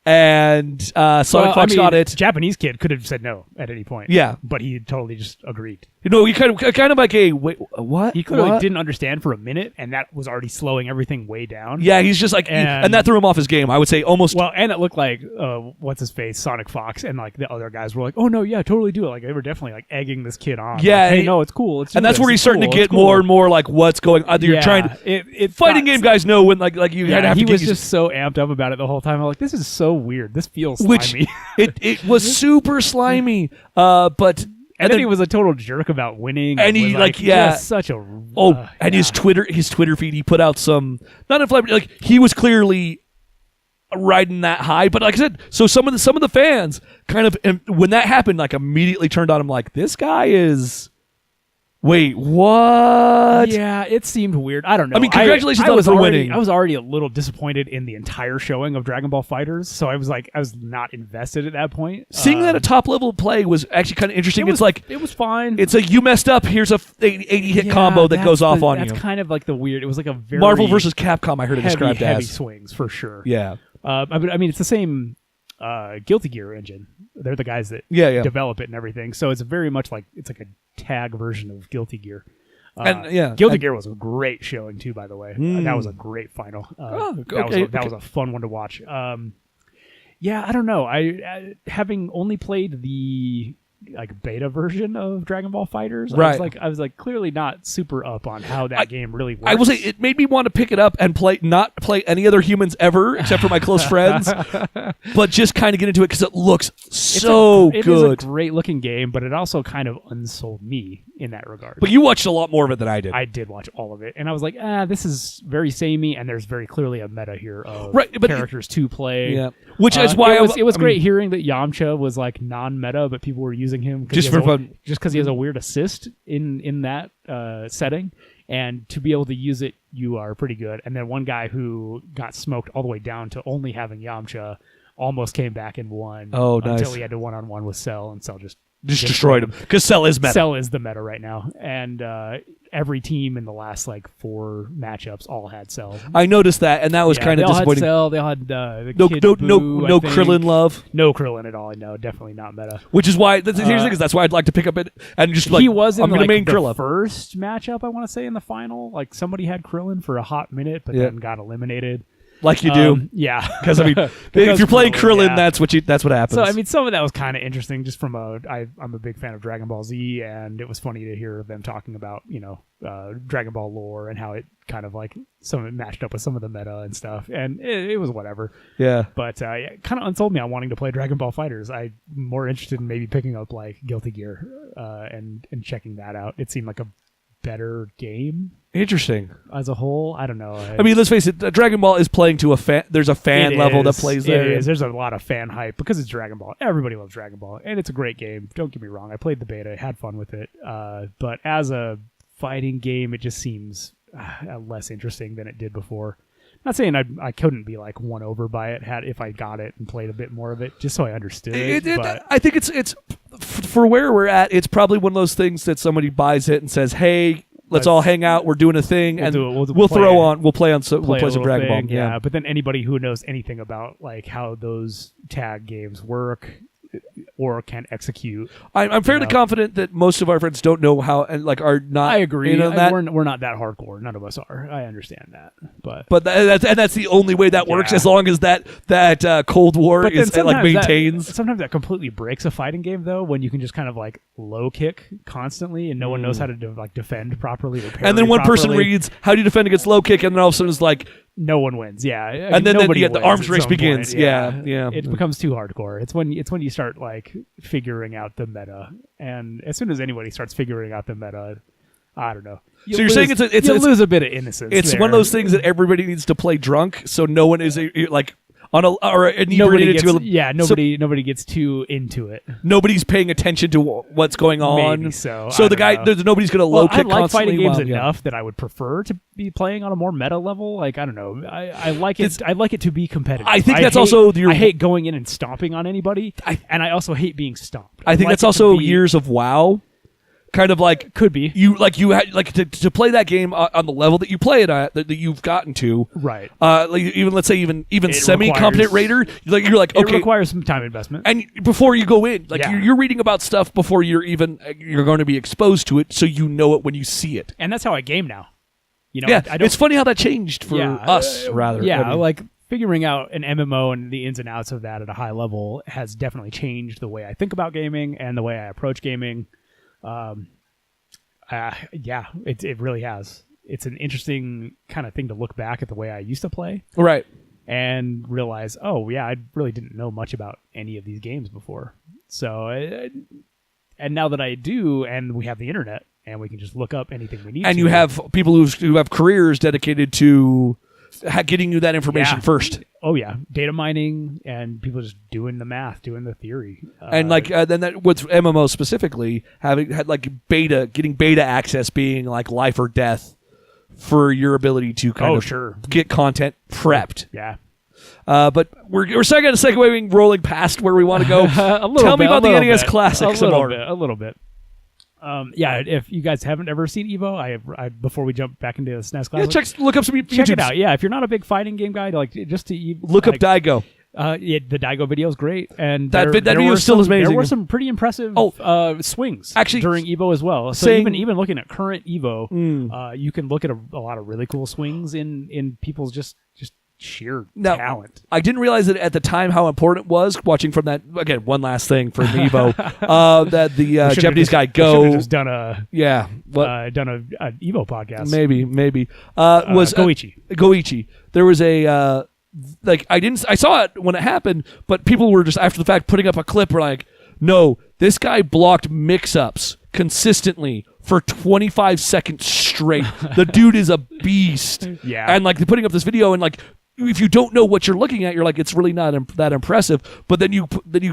And Sonic Fox got it. Japanese kid could have said no at any point. Yeah, but he totally just agreed. He kind of like a wait, what? He clearly didn't understand for a minute, and that was already slowing everything way down. Yeah, he's just like, and that threw him off his game. I would say almost. Well, and it looked like what's his face, Sonic Fox, and the other guys were like, oh no, yeah, totally do it. They were definitely egging this kid on. Yeah, hey, no, it's cool. And that's where he's starting to get more and more like what's going on. You're trying to fighting game guys know when like you had to have he to was just so amped up about it the whole time. I'm like, this is so weird. This feels slimy. it was super slimy. But. And then he was a total jerk about winning, and he just such a and his Twitter feed, he put out some not inflammatory, like he was clearly riding that high, but like I said, so some of the fans kind of when that happened, like immediately turned on him, like this guy is Wait, what? Yeah, it seemed weird. I don't know. I mean, congratulations I was for already, winning. I was already a little disappointed in the entire showing of Dragon Ball Fighters, so I was not invested at that point. Seeing that a top level play was actually kind of interesting. It's like it was fine. it's like you messed up. Here's a 80 hit combo that goes off on you. That's kind of like the weird. It was like a very Marvel versus Capcom. I heard it described heavy as swings for sure. yeah. I mean, it's the same Guilty Gear engine. They're the guys that develop it and everything. So it's very much like it's like a tag version of Guilty Gear. Guilty Gear was a great showing too, by the way. That was a great final. That was a fun one to watch. Yeah, I don't know. I having only played the like beta version of Dragon Ball Fighters, right. I was like clearly not super up on how that game really works. I will say it made me want to pick it up and not play any other humans ever except for my close friends, but just kind of get into it because it looks so good. It is a great looking game, but it also kind of unsold me in that regard. But you watched a lot more of it than I did. I did watch all of it, and I was like, this is very samey, and there's very clearly a meta here of characters to play. Yeah. Which is why it was great hearing that Yamcha was like non-meta, but people were using him just for fun, just because he has a weird assist in that setting, and to be able to use it, you are pretty good. And then one guy who got smoked all the way down to only having Yamcha almost came back and won. Oh, nice. Until he had to one-on-one with Cell, and Cell just destroyed him because Cell is meta. Cell is the meta right now, and every team in the last like 4 matchups all had Cell. I noticed that, and that was kind of disappointing. They all had Cell. They all had no Krillin love. No Krillin at all. No, definitely not meta. Which is why here's the thing is that's why I'd like to pick up it and just like he was in I'm going to main the Krillin. First matchup I want to say in the final. Like somebody had Krillin for a hot minute, but then got eliminated. Like you do, yeah. Because I mean, if you're playing Krillin, that's what happens. So I mean, some of that was kind of interesting. Just from I'm a big fan of Dragon Ball Z, and it was funny to hear them talking about Dragon Ball lore and how it kind of like some of it matched up with some of the meta and stuff, and it was whatever. Yeah. But it kind of unsold me on wanting to play Dragon Ball Fighters. I'm more interested in maybe picking up like Guilty Gear and checking that out. It seemed like a better game. Interesting. As a whole, I don't know. I mean, let's face it. Dragon Ball is playing to a fan. There's a fan level that plays there. It is. There's a lot of fan hype because it's Dragon Ball. Everybody loves Dragon Ball, and it's a great game. Don't get me wrong. I played the beta, had fun with it. But as a fighting game, it just seems less interesting than it did before. Not saying I couldn't be like won over by it if I got it and played a bit more of it, just so I understood it. I think it's for where we're at. It's probably one of those things that somebody buys it and says, "Hey, let's all hang out. We're doing a thing, we'll play some Dragon Ball." Yeah, but then anybody who knows anything about like how those tag games work or can execute, I'm fairly confident that most of our friends don't know how and like are not. I agree. That. We're not that hardcore. None of us are. I understand that, but that's the only way that works. As long as that Cold War is like maintains. Sometimes that completely breaks a fighting game though, when you can just kind of like low kick constantly and no one knows how to defend properly. And then one person reads, "How do you defend against low kick?" And then all of a sudden it's like. No one wins, yeah. And then the arms race begins. Point. Yeah. It becomes too hardcore. It's when you start like figuring out the meta, and as soon as anybody starts figuring out the meta, I don't know. So you're saying it's lose a bit of innocence. It's one of those things that everybody needs to play drunk, so no one is like. Nobody gets too into it. Nobody's paying attention to what's going on. Maybe so. So nobody's going to low kick constantly. I like fighting games enough that I would prefer to be playing on a more meta level. Like I don't know. I like it. I like it to be competitive. I think I hate going in and stomping on anybody, and I also hate being stomped. I think that's also years of WoW. Kind of like could be you had like to play that game on the level that you play it at that you've gotten to right. Like even semi-competent raider you're like okay, it requires some time investment, and before you go in you're reading about stuff before you're going to be exposed to it, so you know it when you see it. And that's how I game now. It's funny how that changed for us rather. Like figuring out an MMO and the ins and outs of that at a high level has definitely changed the way I think about gaming and the way I approach gaming. It really has. It's an interesting kind of thing to look back at the way I used to play, right, and realize, I really didn't know much about any of these games before. So, and now that I do, and we have the internet, and we can just look up anything we need. And you have people who have careers dedicated to getting you that information first. Oh yeah, data mining and people just doing the math, doing the theory, And then that with MMO specifically had like getting beta access being like life or death for your ability to kind of get content prepped. Yeah. But we're still kind of segueing, rolling past where we want to go. Tell me about the NES Classic some more. A little bit. If you guys haven't ever seen Evo, I before we jump back into the SNES Classic, look up some YouTube. Check it out. Yeah, if you're not a big fighting game guy, just to look up Daigo. The Daigo video is great, and that video still is amazing. There were some pretty impressive swings actually during Evo as well. So even looking at current Evo, you can look at a lot of really cool swings in people's just sheer talent. I didn't realize that at the time how important it was watching from that. Again, one last thing for Evo, that the Japanese guy Go just done a done an Evo podcast. Maybe was Goichi. There was a I saw it when it happened, but people were just after the fact putting up a clip where like, no, this guy blocked mix-ups consistently for 25 seconds straight. The dude is a beast. Yeah. And like they're putting up this video and like if you don't know what you're looking at, you're like, it's really not that impressive. But then you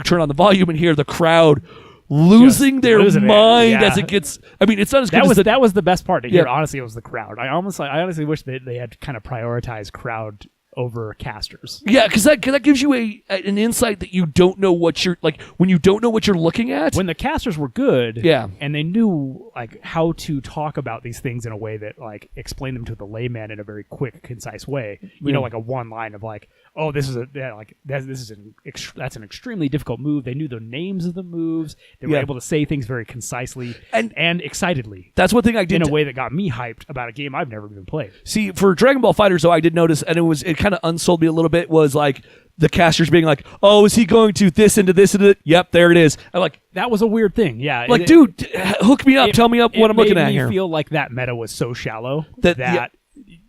turn on the volume and hear the crowd losing their mind as it gets. I mean, it's not as good that was the best part to hear. Honestly, it was the crowd. I honestly wish they had kind of prioritized crowd over casters. Yeah, because that gives you an insight that you don't know what you're like when you don't know what you're looking at. When the casters were good, yeah, and they knew like how to talk about these things in a way that like explained them to the layman in a very quick, concise way. You know, like a one line of like, oh, that's an extremely difficult move. They knew the names of the moves. They were able to say things very concisely and excitedly. That's one thing I did in a way that got me hyped about a game I've never even played. See, for Dragon Ball FighterZ, though, I did notice, and it kind of unsold me a little bit, was like the casters being like, oh, is he going to this into this into it? Yep, there it is. I'm like, that was a weird thing. Yeah. Like, dude, hook me up. Tell me up what I'm looking at here. It made me feel like that meta was so shallow that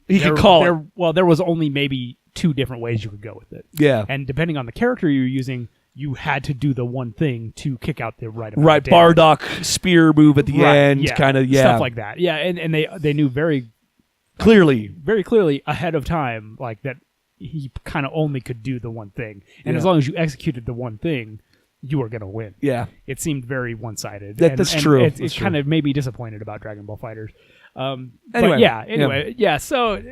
he could call it. Well, there was only maybe 2 different ways you could go with it. Yeah. And depending on the character you're using, you had to do the one thing to kick out the right amount of damage. Bardock spear move at the end, kind of, stuff like that. Yeah, and they knew very clearly ahead of time, like that he kind of only could do the one thing, and as long as you executed the one thing, you were going to win. Yeah, it seemed very one-sided. That's true. It kind of made me disappointed about Dragon Ball FighterZ. Anyway, So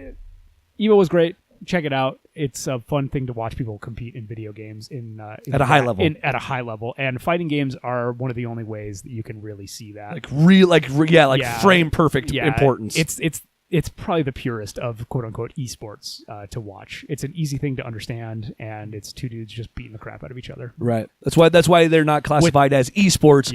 Evo was great. Check it out. It's a fun thing to watch people compete in video games at a high level. At a high level, and fighting games are one of the only ways that you can really see that. Frame perfect importance. It's probably the purest of quote unquote esports to watch. It's an easy thing to understand, and it's 2 dudes just beating the crap out of each other. Right. That's why they're not classified as esports,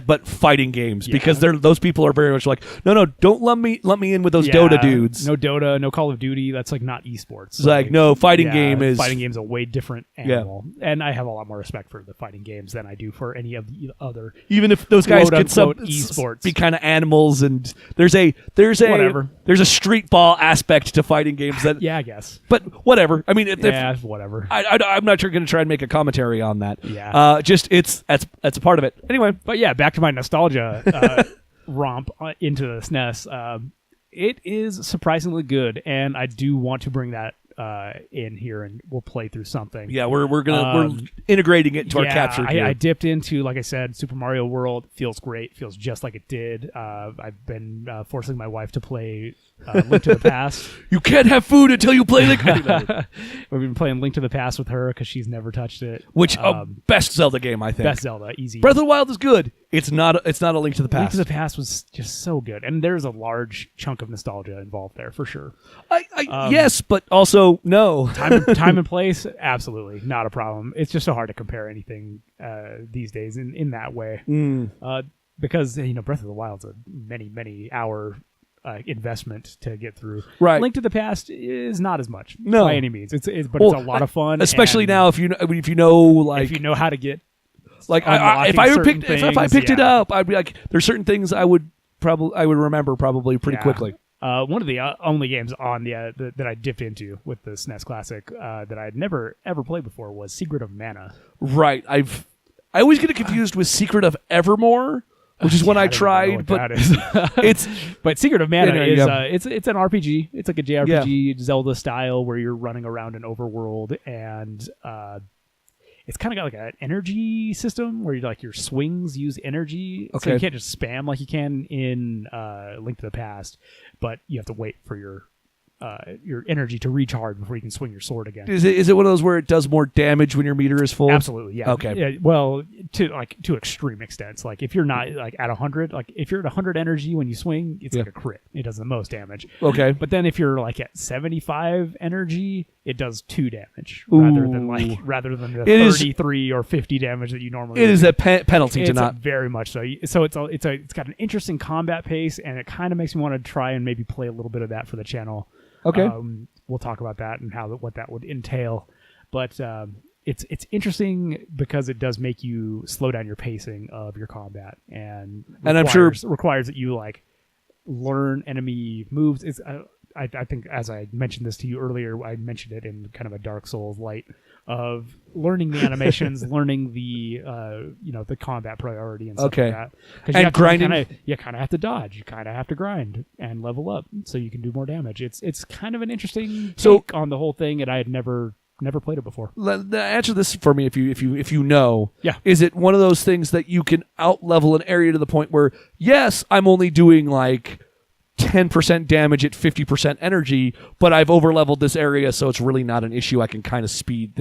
but fighting games, because those people are very much like, no, don't let me in with those Dota dudes. No Dota, no Call of Duty. That's like not esports. It's like no fighting game is fighting game's a way different animal, and I have a lot more respect for the fighting games than I do for any of the other. Even if those guys could esports be kind of animals, and there's a street ball aspect to fighting games that I guess, but whatever. I mean, whatever. I'm not sure going to try and make a commentary on that. Yeah, that's a part of it anyway. But yeah, back to my nostalgia romp into the SNES. It is surprisingly good, and I do want to bring that in here, and we'll play through something. Yeah, we're integrating it into our capture. I dipped into, like I said, Super Mario World. Feels great. Feels just like it did. I've been forcing my wife to play Link to the Past. You can't have food until you play Link. We've been playing Link to the Past with her because she's never touched it. Which best Zelda game, I think. Best Zelda, easy. Breath of the Wild is good. It's not a Link to the Past. Link to the Past was just so good, and there's a large chunk of nostalgia involved there for sure. Yes, but also no. Time and place, absolutely not a problem. It's just so hard to compare anything these days in that way, because Breath of the Wild's a many hour investment to get through. Right. Link to the Past is not as much by any means. It's a lot of fun, especially now if you know how to get. Like if I picked it up, I'd be like, there's certain things I would remember probably pretty quickly. One of the only games on the that I dipped into with the SNES Classic that I'd never ever played before was Secret of Mana. Right. I always get it confused with Secret of Evermore, which is one I don't even know tried, what but that is. it's But Secret of Mana Yeah, is it's an RPG. It's like a JRPG Zelda style where you're running around an overworld, and it's kind of got like an energy system where your swings use energy. So you can't just spam like you can in Link to the Past, but you have to wait for your energy to recharge before you can swing your sword again. Is it one of those where it does more damage when your meter is full? Absolutely, yeah. Okay. Yeah, well, to extreme extents. Like if you're not like at 100, like if you're at 100 energy when you swing, it's like a crit. It does the most damage. Okay. But then if you're like at 75 energy, it does 2 damage rather than the 33 or 50 damage that you normally. It is a penalty to not. Very much so. So it's got an interesting combat pace, and it kind of makes me want to try and maybe play a little bit of that for the channel. Okay. We'll talk about that and what that would entail, but it's interesting because it does make you slow down your pacing of your combat, and I'm sure requires that you like learn enemy moves. I think, as I mentioned this to you earlier, I mentioned it in kind of a Dark Souls light of learning the animations, learning the the combat priority and stuff like that. And grinding, you kind of have to dodge, you kind of have to grind and level up so you can do more damage. It's kind of an interesting take on the whole thing, and I had never played it before. Answer this for me if you know. Yeah. Is it one of those things that you can out level an area to the point where yes, I'm only doing like 10% damage at 50% energy, but I've over-leveled this area, so it's really not an issue. I can kind of speed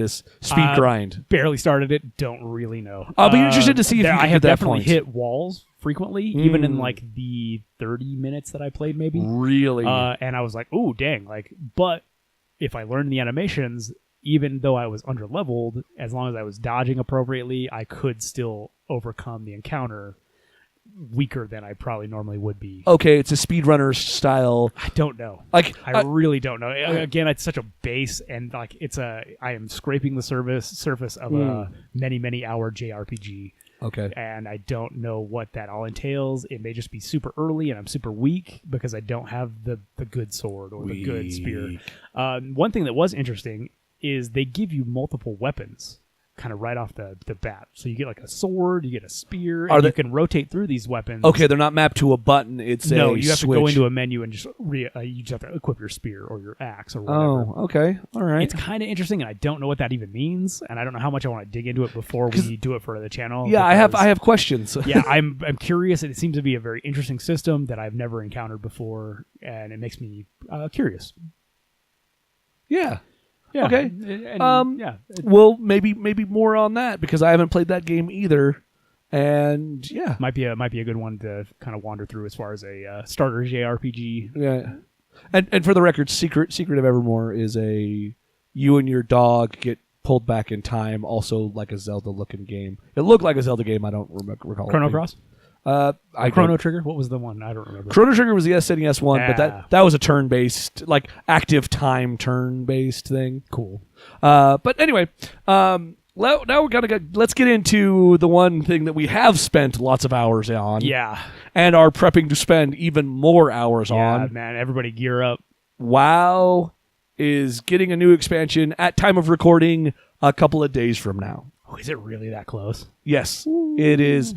grind. Barely started it. Don't really know. I'll be interested to see if you can I have get that definitely point. hit walls frequently, even in like the 30 minutes that I played, maybe. Really? And I was like, "Ooh, dang!" But if I learned the animations, even though I was under-leveled, as long as I was dodging appropriately, I could still overcome the encounter weaker than I probably normally would be. Okay, it's a speedrunner style. I don't know. I really don't know. Again, it's such a base, and I am scraping the surface of a many hour JRPG. Okay. And I don't know what that all entails. It may just be super early and I'm super weak because I don't have the good sword or the good spear. One thing that was interesting is they give you multiple weapons kind of right off the bat. So you get like a sword, you get a spear, and you can rotate through these weapons. Okay, they're not mapped to a button. It's no, a you have switch. to go into a menu and you just have to equip your spear or your axe or whatever. Oh, okay. All right. It's kind of interesting, and I don't know what that even means, and I don't know how much I want to dig into it before we do it for the channel. Yeah, I have questions. Yeah, I'm curious. It seems to be a very interesting system that I've never encountered before, and it makes me curious. Yeah. Yeah. Okay. And, well, maybe more on that because I haven't played that game either, and yeah, might be a good one to kind of wander through as far as a starter JRPG. Yeah. And for the record, Secret of Evermore is a you and your dog get pulled back in time, also like a Zelda looking game. It looked like a Zelda game. I don't recall. Chrono Cross. Chrono Trigger? What was the one? I don't remember. Chrono Trigger was the SNES one, but that was a turn-based, like active time turn-based thing. Cool. But anyway, now let's get into the one thing that we have spent lots of hours on. Yeah. And are prepping to spend even more hours on. Yeah, man. Everybody gear up. WoW is getting a new expansion at time of recording a couple of days from now. Oh, is it really that close? Yes, it is.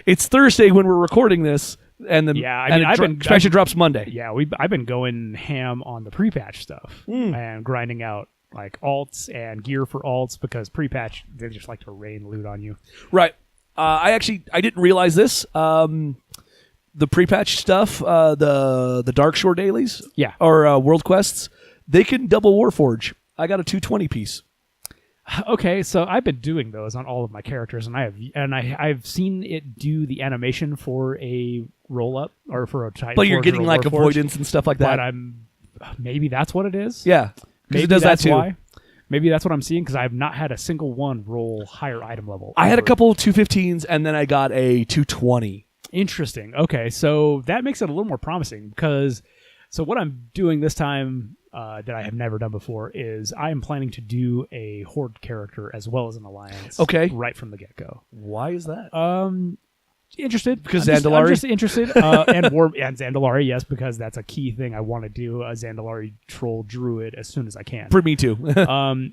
It's Thursday when we're recording this, and the expansion drops Monday. Yeah, I've been going ham on the pre-patch stuff and grinding out like alts and gear for alts because pre-patch they just like to rain loot on you. Right. I didn't realize this. The pre-patch stuff, the Dark Shore dailies, or world quests, they can double Warforge. I got a 220 piece. Okay, so I've been doing those on all of my characters, and I've seen it do the animation for a roll up or for a Titan. But you're getting like avoidance and stuff like that. But maybe that's what it is. Yeah, maybe it does that too. Why. Maybe that's what I'm seeing because I've not had a single one roll higher item level. I had a couple of 215s, and then I got a 220. Interesting. Okay, so that makes it a little more promising because what I'm doing this time. That I have never done before is I am planning to do a Horde character as well as an Alliance. Okay. Right from the get-go. Why is that? interested because I'm Zandalari. just interested, and Zandalari, yes, because that's a key thing I want to do. A Zandalari troll druid as soon as I can. For me too.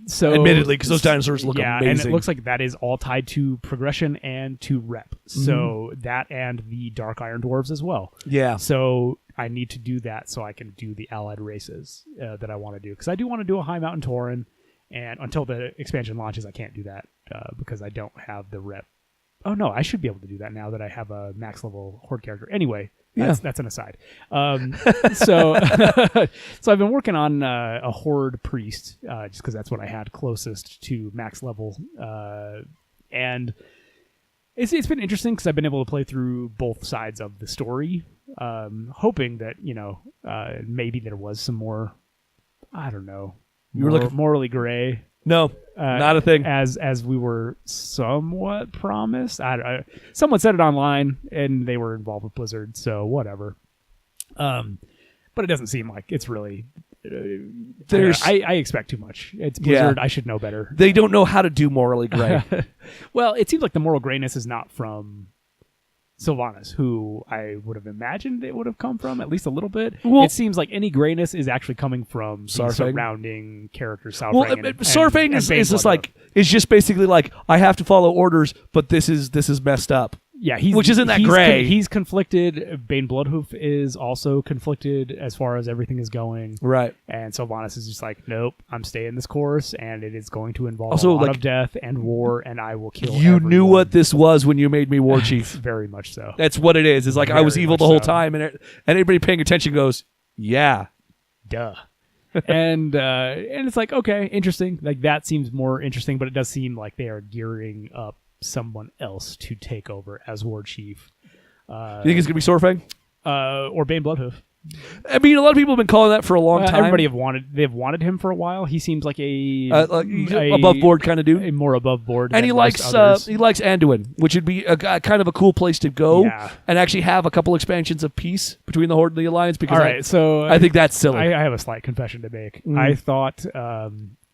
So admittedly, because those dinosaurs look amazing, and it looks like that is all tied to progression and to rep. So that and the Dark Iron Dwarves as well. Yeah. So I need to do that so I can do the allied races that I want to do, because I do want to do a High Mountain Tauren, and until the expansion launches, I can't do that because I don't have the rep. Oh no, I should be able to do that now that I have a max level horde character. Anyway, that's an aside. So I've been working on a horde priest just because that's what I had closest to max level, and it's been interesting because I've been able to play through both sides of the story, hoping that maybe there was some more, I don't know, you were looking morally gray. No, not a thing. As we were somewhat promised. Someone said it online, and they were involved with Blizzard, so whatever. But it doesn't seem like it's really... I expect too much. It's Blizzard. I should know better. They don't know how to do morally gray. Well, it seems like the moral grayness is not from Sylvanas, who I would have imagined it would have come from, at least a little bit. Well, it seems like any grayness is actually coming from the surrounding characters. Saurfang is just basically like, I have to follow orders, but this is messed up. Yeah, which isn't that gray. He's conflicted. Bane Bloodhoof is also conflicted as far as everything is going. Right. And Sylvanas is just like, nope, I'm staying this course, and it is going to involve a lot of death and war, and I will kill everyone. Knew what this was when you made me war chief. Very much so. That's what it is. It's like I was evil the whole time, and anybody paying attention goes, yeah. Duh. and it's like, okay, interesting. Like, that seems more interesting, but it does seem like they are gearing up someone else to take over as war chief. You think it's gonna be Saurfang? Or Bane Bloodhoof. I mean, a lot of people have been calling that for a long time. Everybody they've wanted him for a while. He seems like a above board kind of dude, a more above board. And he likes Anduin, which would be a kind of a cool place to go and actually have a couple expansions of peace between the Horde and the Alliance. Because so I think that's silly. I have a slight confession to make. I thought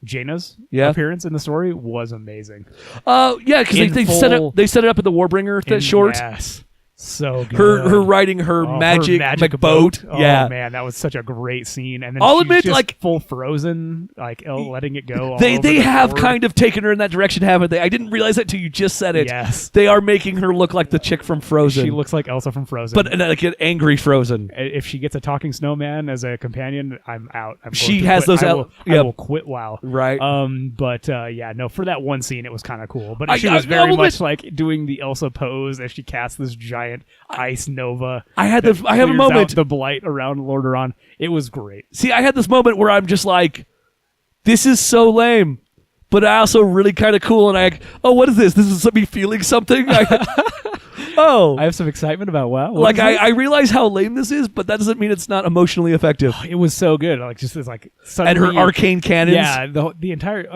Jaina's appearance in the story was amazing. Because they set it up in the Warbringer short. Yes. So good. Her riding her magic boat. Oh man, that was such a great scene. And then I'll she's admit, just like, full frozen, like letting it go. They have kind of taken her in that direction, haven't they? I didn't realize that till you just said it. Yes, they are making her look like the chick from Frozen. She looks like Elsa from Frozen, but like an angry Frozen. If she gets a talking snowman as a companion, I'm out. I will quit WoW. Right. But no, for that one scene, it was kind of cool. But she was very much like doing the Elsa pose as she casts this giant ice nova. I have a moment. The blight around Lordaeron. It was great. See, I had this moment where I'm just like, this is so lame, but I also really kind of cool. And what is this? This is me feeling something. I have some excitement about WoW. I realize how lame this is, but that doesn't mean it's not emotionally effective. It was so good. Like, just as like suddenly, and her arcane cannons. Yeah, the entire.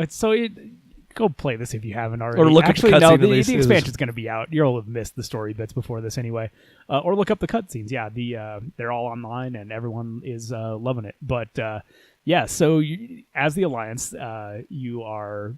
Go play this if you haven't already. Or look up the cutscene. The expansion's going to be out. You'll have missed the story bits before this anyway. Or look up the cutscenes. Yeah, they're all online and everyone is loving it. But so as the Alliance, you are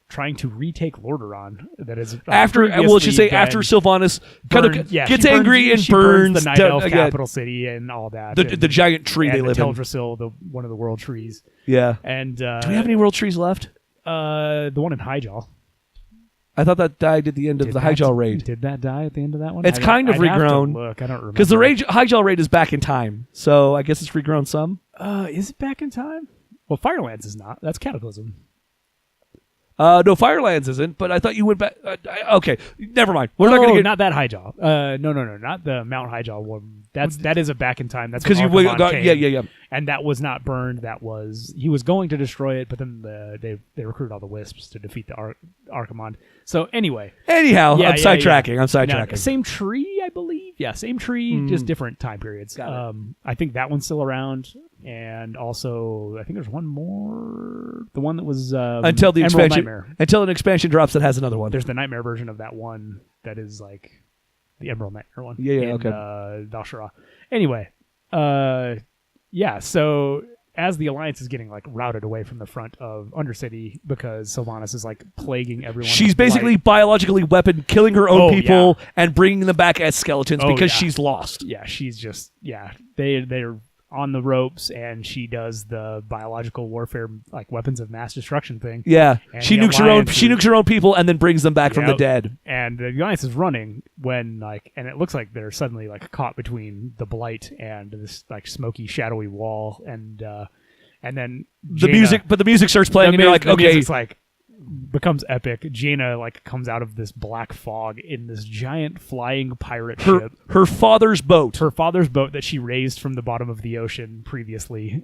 trying to retake Lordaeron. That is after Sylvanas kind of gets angry and burns the Night Elf capital city and all that. The giant tree they live in. Teldrassil, one of the world trees. Yeah. And do we have any world trees left? The one in Highjaw. I thought that died at the end of the Highjaw raid. Did that die at the end of that one? It's kind of regrown. Look, I don't remember. Because the Highjaw raid is back in time, so I guess it's regrown some. Is it back in time? Well, Firelands is not. That's Cataclysm. No, Firelands isn't, but I thought you went back. Okay, never mind. We're not going to get... not that Highjaw. No, not the Mount Highjaw one. That is a back in time. That's because you got yeah. And that was not burned. He was going to destroy it, but then they recruited all the wisps to defeat the Archimond. So anyhow, I'm sidetracking. No, same tree, I believe. Yeah, same tree, just different time periods. I think that one's still around, and also I think there's one more. The one that was until the Emerald expansion, Nightmare. until an expansion drops that has another one. There's the Nightmare version of that one that is like the Emerald Nightmare one. Yeah, in, okay. Val'sharah. Anyway, so as the Alliance is getting like routed away from the front of Undercity because Sylvanas is like plaguing everyone. She's basically biologically weapon killing her own people and bringing them back as skeletons because she's lost. Yeah, she's just they're on the ropes, and she does the biological warfare like weapons of mass destruction thing. Yeah, and she nukes her own people and then brings them back from the dead. And the Alliance is running when and it looks like they're suddenly like caught between the Blight and this like smoky, shadowy wall, and then the music starts playing, and you're like, okay, it's like becomes epic. Jaina like comes out of this black fog in this giant flying pirate ship. Her father's boat. Her father's boat that she raised from the bottom of the ocean previously.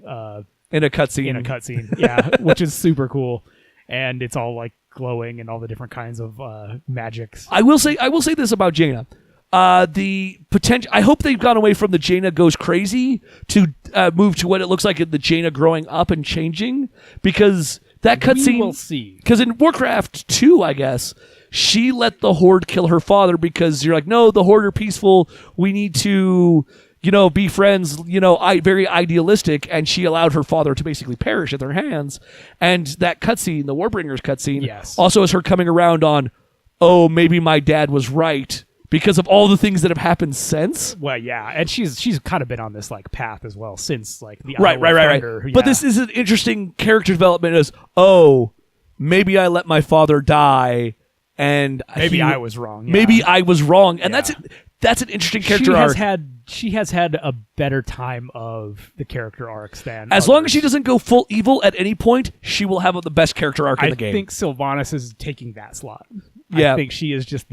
In a cutscene. Yeah, which is super cool. And it's all like glowing and all the different kinds of magics. I will say this about Jaina. The potential. I hope they've gone away from the Jaina goes crazy to move to what it looks like in the Jaina growing up and changing, because that cutscene. We'll see. Because in Warcraft 2, I guess, she let the Horde kill her father because you're like, no, the Horde are peaceful. We need to, be friends. Very idealistic, and she allowed her father to basically perish at their hands. And that cutscene, the Warbringers cutscene, also is her coming around on, oh, maybe my dad was right. Because of all the things that have happened since. Well, yeah, and she's kind of been on this like path as well since like the right. Yeah. But this is an interesting character development. As maybe I let my father die, and maybe I was wrong. Yeah. Maybe I was wrong, and that's an interesting character arc. She has had a better time of the character arcs than as others. long as she doesn't go full evil at any point, she will have the best character arc in the game. I think Sylvanas is taking that slot. Yeah. I think she is just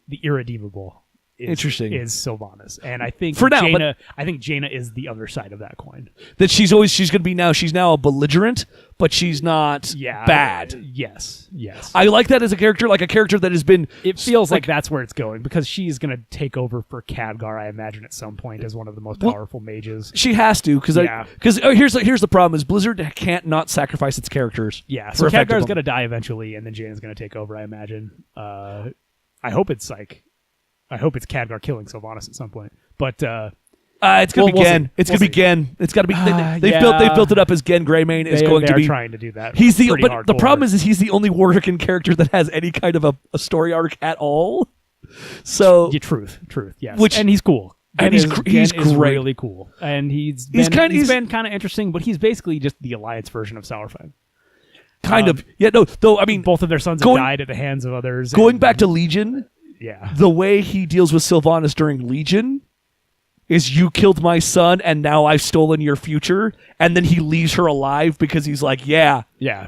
the irredeemable is Sylvanas, and I think for now, I think Jaina is the other side of that coin. That she's now a belligerent, but she's not bad. Yes. I like that as a character, like a character that has been. It feels like that's where it's going because she's going to take over for Khadgar, I imagine, at some point as one of the most powerful mages. She has to because here's the problem: is Blizzard can't not sacrifice its characters. Yeah, so Khadgar's going to die eventually, and then Jaina's going to take over, I imagine. I hope it's Khadgar killing Sylvanas at some point, but it's gonna be Gen. It's gonna be Gen. It's got to be. They've built it up as Gen Greymane is going to be trying to do that. The problem is he's the only Warrican character that has any kind of a story arc at all. So truth, yes. And he's cool. And he's great. Really cool, and he's been kind of interesting. But he's basically just the Alliance version of Sourfang. Kind of. Yeah, no, though, I mean... Both of their sons have died at the hands of others. Going back to Legion, yeah, the way he deals with Sylvanas during Legion is you killed my son and now I've stolen your future, and then he leaves her alive because he's like, yeah,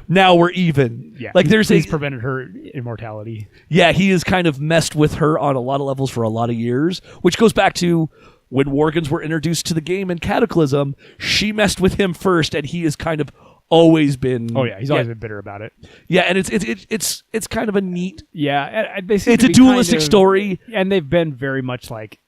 now we're even. Yeah, like he's prevented her immortality. Yeah, he has kind of messed with her on a lot of levels for a lot of years, which goes back to when Worgans were introduced to the game in Cataclysm. She messed with him first, and he is kind of always been. Oh yeah, he's always been bitter about it. Yeah, and it's kind of a neat. Yeah, it's a dualistic story, and they've been very much like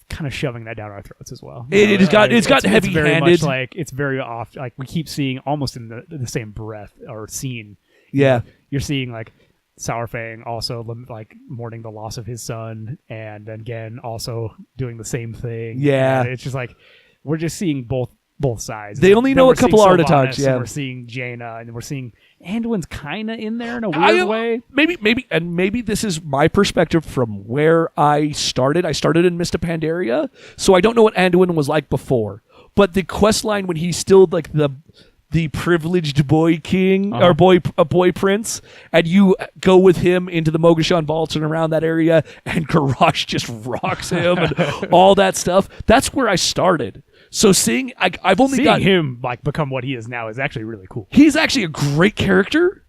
kind of shoving that down our throats as well. It's got heavy-handed. Like it's very off. Like we keep seeing almost in the same breath or scene. Yeah, you're seeing like Sourfang also like mourning the loss of his son, and then again also doing the same thing. Yeah, and it's just like we're just seeing both sides. They only know a couple of Artatogs. Yeah, and we're seeing Jaina, and we're seeing Anduin's kind of in there in a weird way. Maybe this is my perspective from where I started. I started in Mist of Pandaria, so I don't know what Anduin was like before. But the quest line when he's still like the privileged boy king or boy prince, and you go with him into the Mogashan vaults and around that area, and Garrosh just rocks him and all that stuff. That's where I started. So seeing him like become what he is now is actually really cool. He's actually a great character.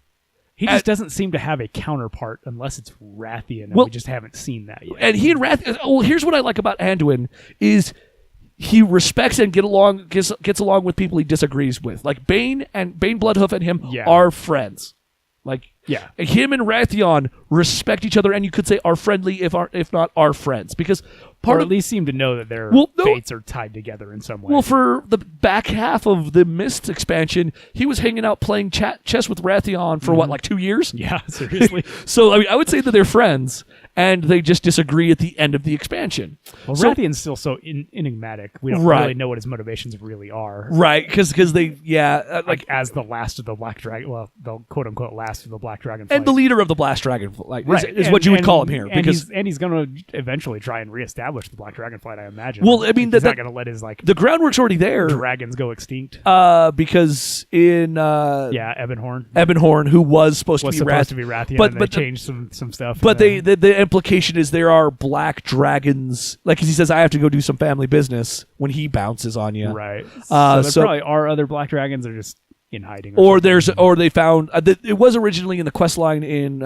He just doesn't seem to have a counterpart unless it's Rathian, and we just haven't seen that yet. And he and Rathian. Well, here's what I like about Anduin is he respects and gets along with people he disagrees with. Like Bane Bloodhoof and him are friends. Like him and Rathian respect each other, and you could say are friendly if not are friends, because at least seem to know that their fates are tied together in some way. Well, for the back half of the Mist expansion, he was hanging out playing chess with Rathian for 2 years? Yeah, seriously. So I mean, I would say that they're friends, and they just disagree at the end of the expansion. Well, So- Rathian's still so enigmatic. We don't Right. really know what his motivations really are. Right, because they, Like as the last of the Black Dragon, well, the quote unquote last of the Black Dragon, and the leader of the Blast Dragon, is what you would call him here. And Because he's going to eventually try and reestablish the Black Dragonflight, I imagine. Well, I mean, he's that- not going to let his the groundwork's already there. dragons go extinct. Because in Yeah, Ebonhorn Ebonhorn, who was supposed was to be supposed to be Rathian, but- and but they the- changed some stuff. But the implication is there are black dragons. Like, 'cause he says, I have to go do some family business when he bounces on you. right. So there so- probably are other Black Dragons. They're just in hiding. Or they found it was originally in the quest line in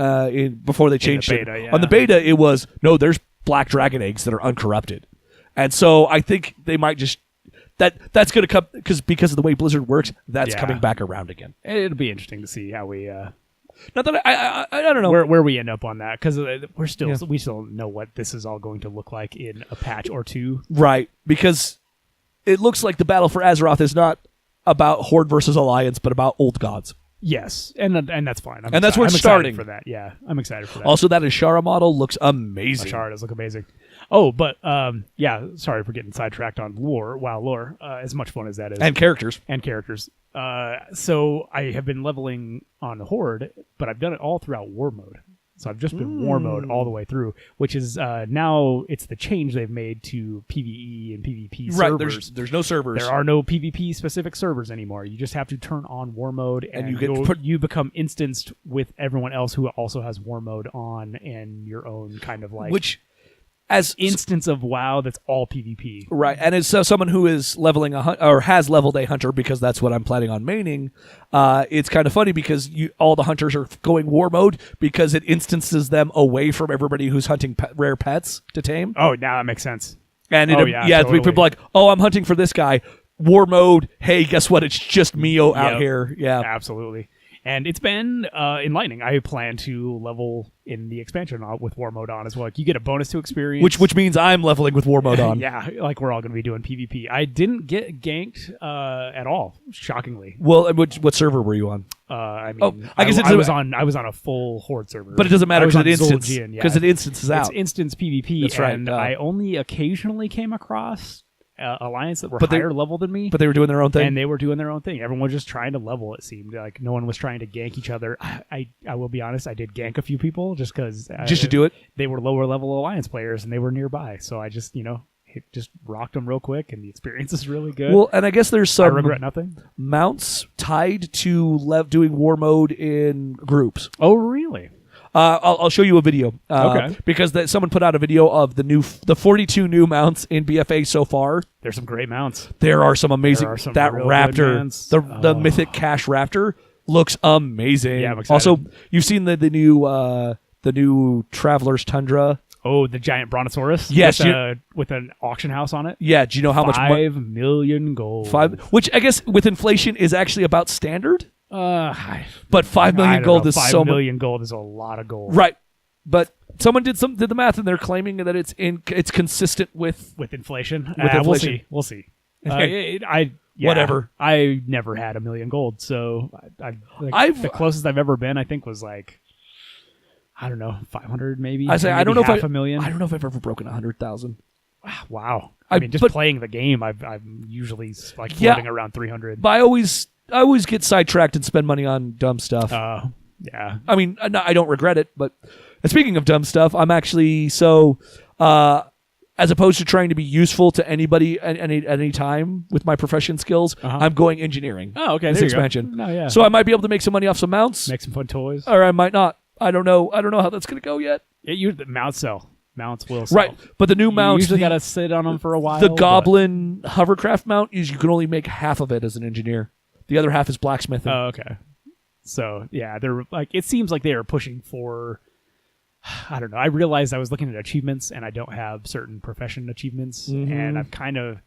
before they changed beta, it. yeah. On the beta, it was no. There's black dragon eggs that are uncorrupted, and so I think they might just that's going to come because of the way Blizzard works. That's Yeah. coming back around again. It'll be interesting to see how we Not that I don't know. where we end up on that, because we still don't know what this is all going to look like in a patch or two. Right, because it looks like the battle for Azeroth is not about Horde versus Alliance, but about old gods. Yes, and that's fine. And that's where it's I'm excited starting. for that. Yeah, I'm excited for that. Also, that Ashara model looks amazing. Ashara does look amazing. Oh, but yeah, sorry for getting sidetracked on lore. WoW lore, as much fun as that is, And characters. and characters. So I have been leveling on Horde, but I've done it all throughout War mode. So I've just been War mode all the way through, which is now it's the change they've made to PvE and PvP Right, servers. there's no servers. There are no PvP specific servers anymore. You just have to turn on War mode, and you become instanced with everyone else who also has War mode on, and your own kind of like Which, as instance of WoW that's all PvP. right, and as someone who is leveling or has leveled a hunter, because that's what I'm planning on maining, it's kind of funny because all the hunters are going war mode because it instances them away from everybody who's hunting rare pets to tame. Oh, now that makes sense. And totally. people like, oh, I'm hunting for this guy. War mode. Hey, guess what? It's just me out Yep. here. Yeah, Absolutely. And it's been enlightening. I plan to level in the expansion with War mode on as well. Like, you get a bonus to experience. which means I'm leveling with war mode on. Yeah, like we're all going to be doing PvP. I didn't get ganked at all, shockingly. Well, what server were you on? I mean, I guess I was on a full Horde server, But it doesn't matter because because it instances out. It's instance PvP. That's right, And yeah. I only occasionally came across Alliance that were But they- higher level than me. But they were doing their own thing. And they were doing their own thing. Everyone was just trying to level, it seemed. Like, no one was trying to gank each other. I will be honest, I did gank a few people just because... just to do it. They were lower level Alliance players, and they were nearby. So I just, just rocked them real quick, and the experience is really good. Well, and I guess there's I some regret nothing. mounts tied to doing war mode in groups. Oh, really? I'll show you a video. Okay. Because someone put out a video of the 42 new mounts in BFA so far. There's some great mounts. There are some amazing. There are some that real good raptor, mounts. the mythic cash raptor, looks amazing. Yeah, I'm excited. Also, you've seen the new Traveler's Tundra. Oh, the giant Brontosaurus? Yes, with an auction house on it? Yeah, do you know how much? 5 million gold. Which I guess with inflation is actually about standard. But 5 I million don't gold know. is 5 so much. million gold is a lot of gold. Right. But someone did the math, and they're claiming that it's consistent with inflation. With inflation. We'll see. Yeah. Whatever. I never had 1 million gold, so the closest I've ever been, I think, was like, I don't know, 500 maybe. I say maybe I don't know half if a million. I don't know if I've ever broken 100,000. Wow. I mean, just but- playing the game, I'm usually like floating around 300. But I always get sidetracked and spend money on dumb stuff. Yeah. I mean, I don't regret it. But speaking of dumb stuff, I'm actually as opposed to trying to be useful to anybody at any time with my profession skills, I'm going engineering. Oh, okay. This There you expansion. go. No, yeah. So I might be able to make some money off some mounts, Make some fun toys. or I might not. I don't know. I don't know how that's going to go yet. Yeah, the mounts sell. Mounts will sell. Right, but the new You mounts, usually got to sit on them for a while. the but- Goblin hovercraft mount is you can only make half of it as an engineer. The other half is blacksmithing. Oh, okay. So yeah, they're like, it seems like they are pushing for. I don't know. I realized I was looking at achievements, and I don't have certain profession achievements, and I've kind of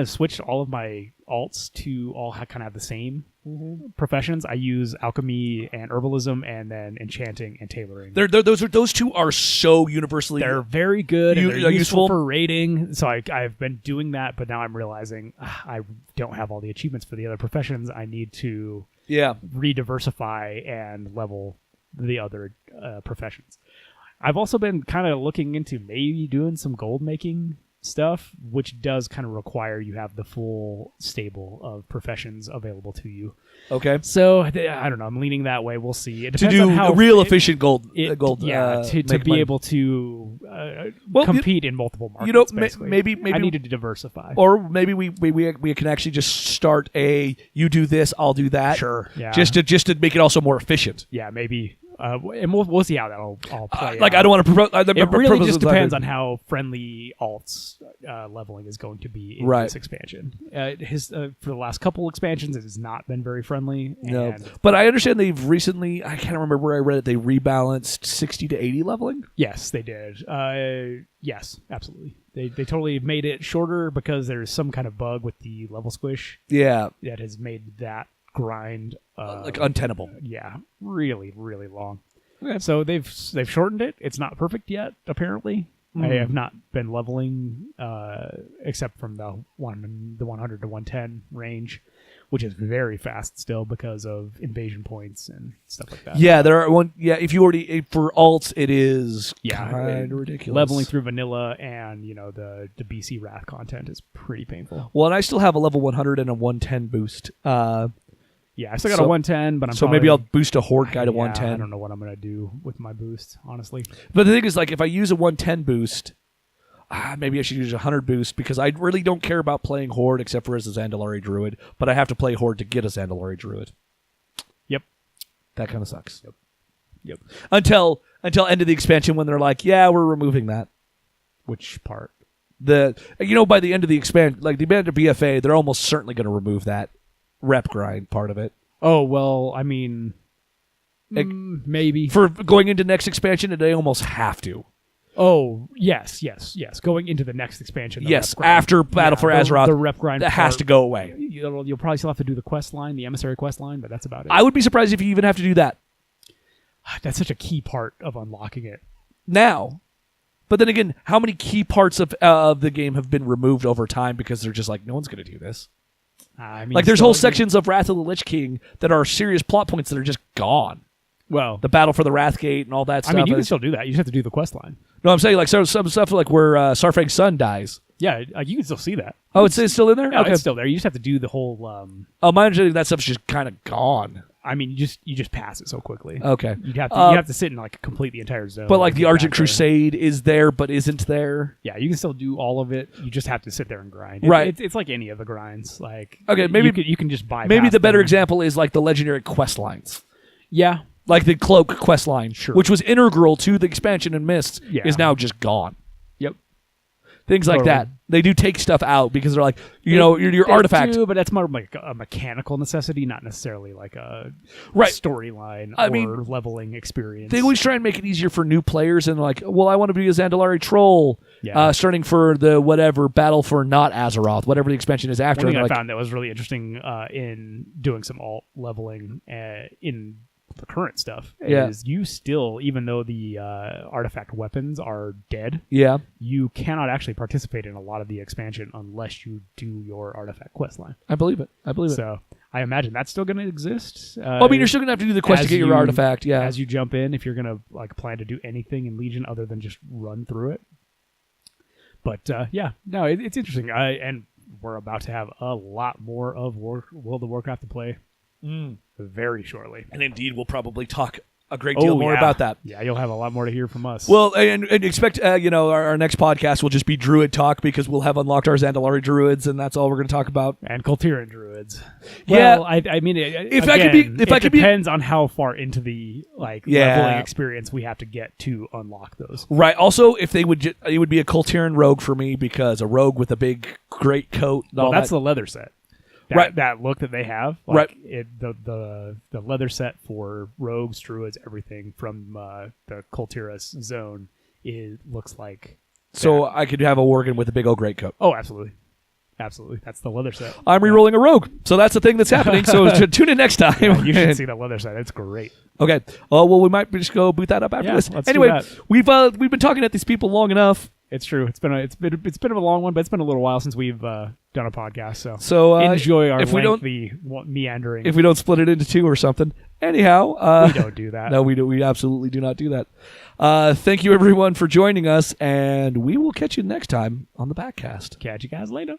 switched all of my alts to all kind of have the same professions. I use alchemy and herbalism, and then enchanting and tailoring. Those two are so universally. They're very good, and they're useful useful for raiding. So I've been doing that, but now I'm realizing I don't have all the achievements for the other professions. I need to re-diversify and level the other professions. I've also been kind of looking into maybe doing some gold making stuff, which does kind of require you have the full stable of professions available to you. Okay. So I don't know. I'm leaning that way. We'll see. It To depends do on how real efficient gold. to make be money. able to Well, compete in multiple markets. you know, basically. maybe I needed to diversify. Or maybe we can actually just start you do this, I'll do that. Sure. Yeah. Just to make it also more efficient. Yeah, maybe. And we'll see how that'll all play Like out. I don't want to promote. It really just depends on how friendly alts leveling is going to be in Right. this expansion. For the last couple expansions, it has not been very friendly. No, and but I understand they've recently. I can't remember where I read it. They rebalanced 60 to 80 leveling. yes, they did. Yes, absolutely. They totally made it shorter because there's some kind of bug with the level squish Yeah, that has made that grind like untenable. yeah, really, really long. Okay. So they've shortened it. It's not perfect yet, apparently. I have not been leveling except from the 100 to 110 range, which is very fast still because of invasion points and stuff like that. Yeah, there are one. Yeah, if you already for alts, it is Yeah, kind of ridiculous. Leveling through vanilla and the BC Wrath content is pretty painful. Well, and I still have a level 100 and a 110 boost. Yeah, I still got So- a 110, but I'm So probably, maybe I'll boost a horde guy to yeah, 110. I don't know what I'm gonna do with my boost, honestly. But the thing is, like, if I use a 110 boost, maybe I should use a 100 boost because I really don't care about playing Horde except for as a Zandalari Druid, but I have to play Horde to get a Zandalari Druid. Yep. That kind of sucks. Yep. Until end of the expansion when they're like, yeah, we're removing that. Which part? By the end of the expansion, like the end of BFA, they're almost certainly going to remove that rep grind part of it. Oh, well, I mean, maybe. For going into next expansion, they almost have to. Oh, yes. Going into the next expansion. the Yes, rep grind. after Battle for Azeroth, the rep grind that has part, to go away. You'll probably still have to do the quest line, the emissary quest line, but that's about it. I would be surprised if you even have to do that That's such a key part of unlocking it. now. But then again, how many key parts of the game have been removed over time because they're just like, no one's going to do this? I mean, Like, there's still- whole sections of Wrath of the Lich King that are serious plot points that are just gone. Well, The battle for the Wrathgate and all that I stuff. mean, you can still do that. You just have to do the quest line. No, I'm saying like some stuff like where Sarfang's son dies. Yeah, you can still see that. Oh, it's still in there? Yeah, Okay. it's still there. You just have to do the whole. Oh, my understanding that stuff's just kind of gone. I mean, you just pass it so quickly. Okay. You have to sit and like complete the entire zone. But like to the get Argent back there. Crusade is there but isn't there. Yeah, you can still do all of it. You just have to sit there and grind. Right. It's like any of the grinds. Like Okay, maybe- you can just buy. Maybe the better example is like the legendary quest lines. Yeah. Like the Cloak quest line, Sure. which was integral to the expansion in Mist, Yeah. is now just gone. Yep. Things like Totally. that. They do take stuff out because they're like, your They artifact. do, but that's more like a mechanical necessity, not necessarily like a Right. storyline I or mean, leveling experience. They always try and make it easier for new players and like, well, I want to be a Zandalari troll, Yeah. starting for the whatever battle for not Azeroth, whatever the expansion is after. One thing and I they're like, found that was really interesting in doing some alt leveling in the current stuff Yeah. is you still, even though the artifact weapons are dead, yeah, you cannot actually participate in a lot of the expansion unless you do your artifact quest line. I believe it. So I imagine that's still going to exist. I mean, you're still gonna have to do the quest to as get your you- artifact. Yeah, As you jump in, if you're going to like plan to do anything in Legion other than just run through it. But it's interesting. And we're about to have a lot more of World of Warcraft to play very shortly. and indeed, we'll probably talk a great deal more yeah. about that. Yeah, you'll have a lot more to hear from us. Well, and expect our next podcast will just be Druid talk because we'll have unlocked our Zandalari Druids, and that's all we're going to talk about. and Kultiran druids. Yeah. Well, I mean, If I could be- if I could be- depends on how far into the leveling experience we have to get to unlock those. Right. Also, if they would, it would be a Kultiran rogue for me because a rogue with a big great coat. And Well, all that's that. the leather set. Right. That look that they have. Right. The leather set for rogues, druids, everything from the Kultiras zone looks like. So that. I could have a Worgen with a big old great coat. Oh, absolutely. Absolutely. That's the leather set. I'm rerolling a rogue, so that's the thing that's happening. So tune in next time. Yeah, you should see the leather set. It's great. Okay. Well, we might just go boot that up after Yeah, this. let's do Anyway, that. we've been talking at these people long enough. It's true. It's been a long one, but it's been a little while since we've done a podcast. So enjoy our if we don't lengthy meandering. if we don't split it into two or something. Anyhow, we don't do that. No, we do. We absolutely do not do that. Thank you everyone for joining us, and we will catch you next time on the Backcast. Catch you guys later.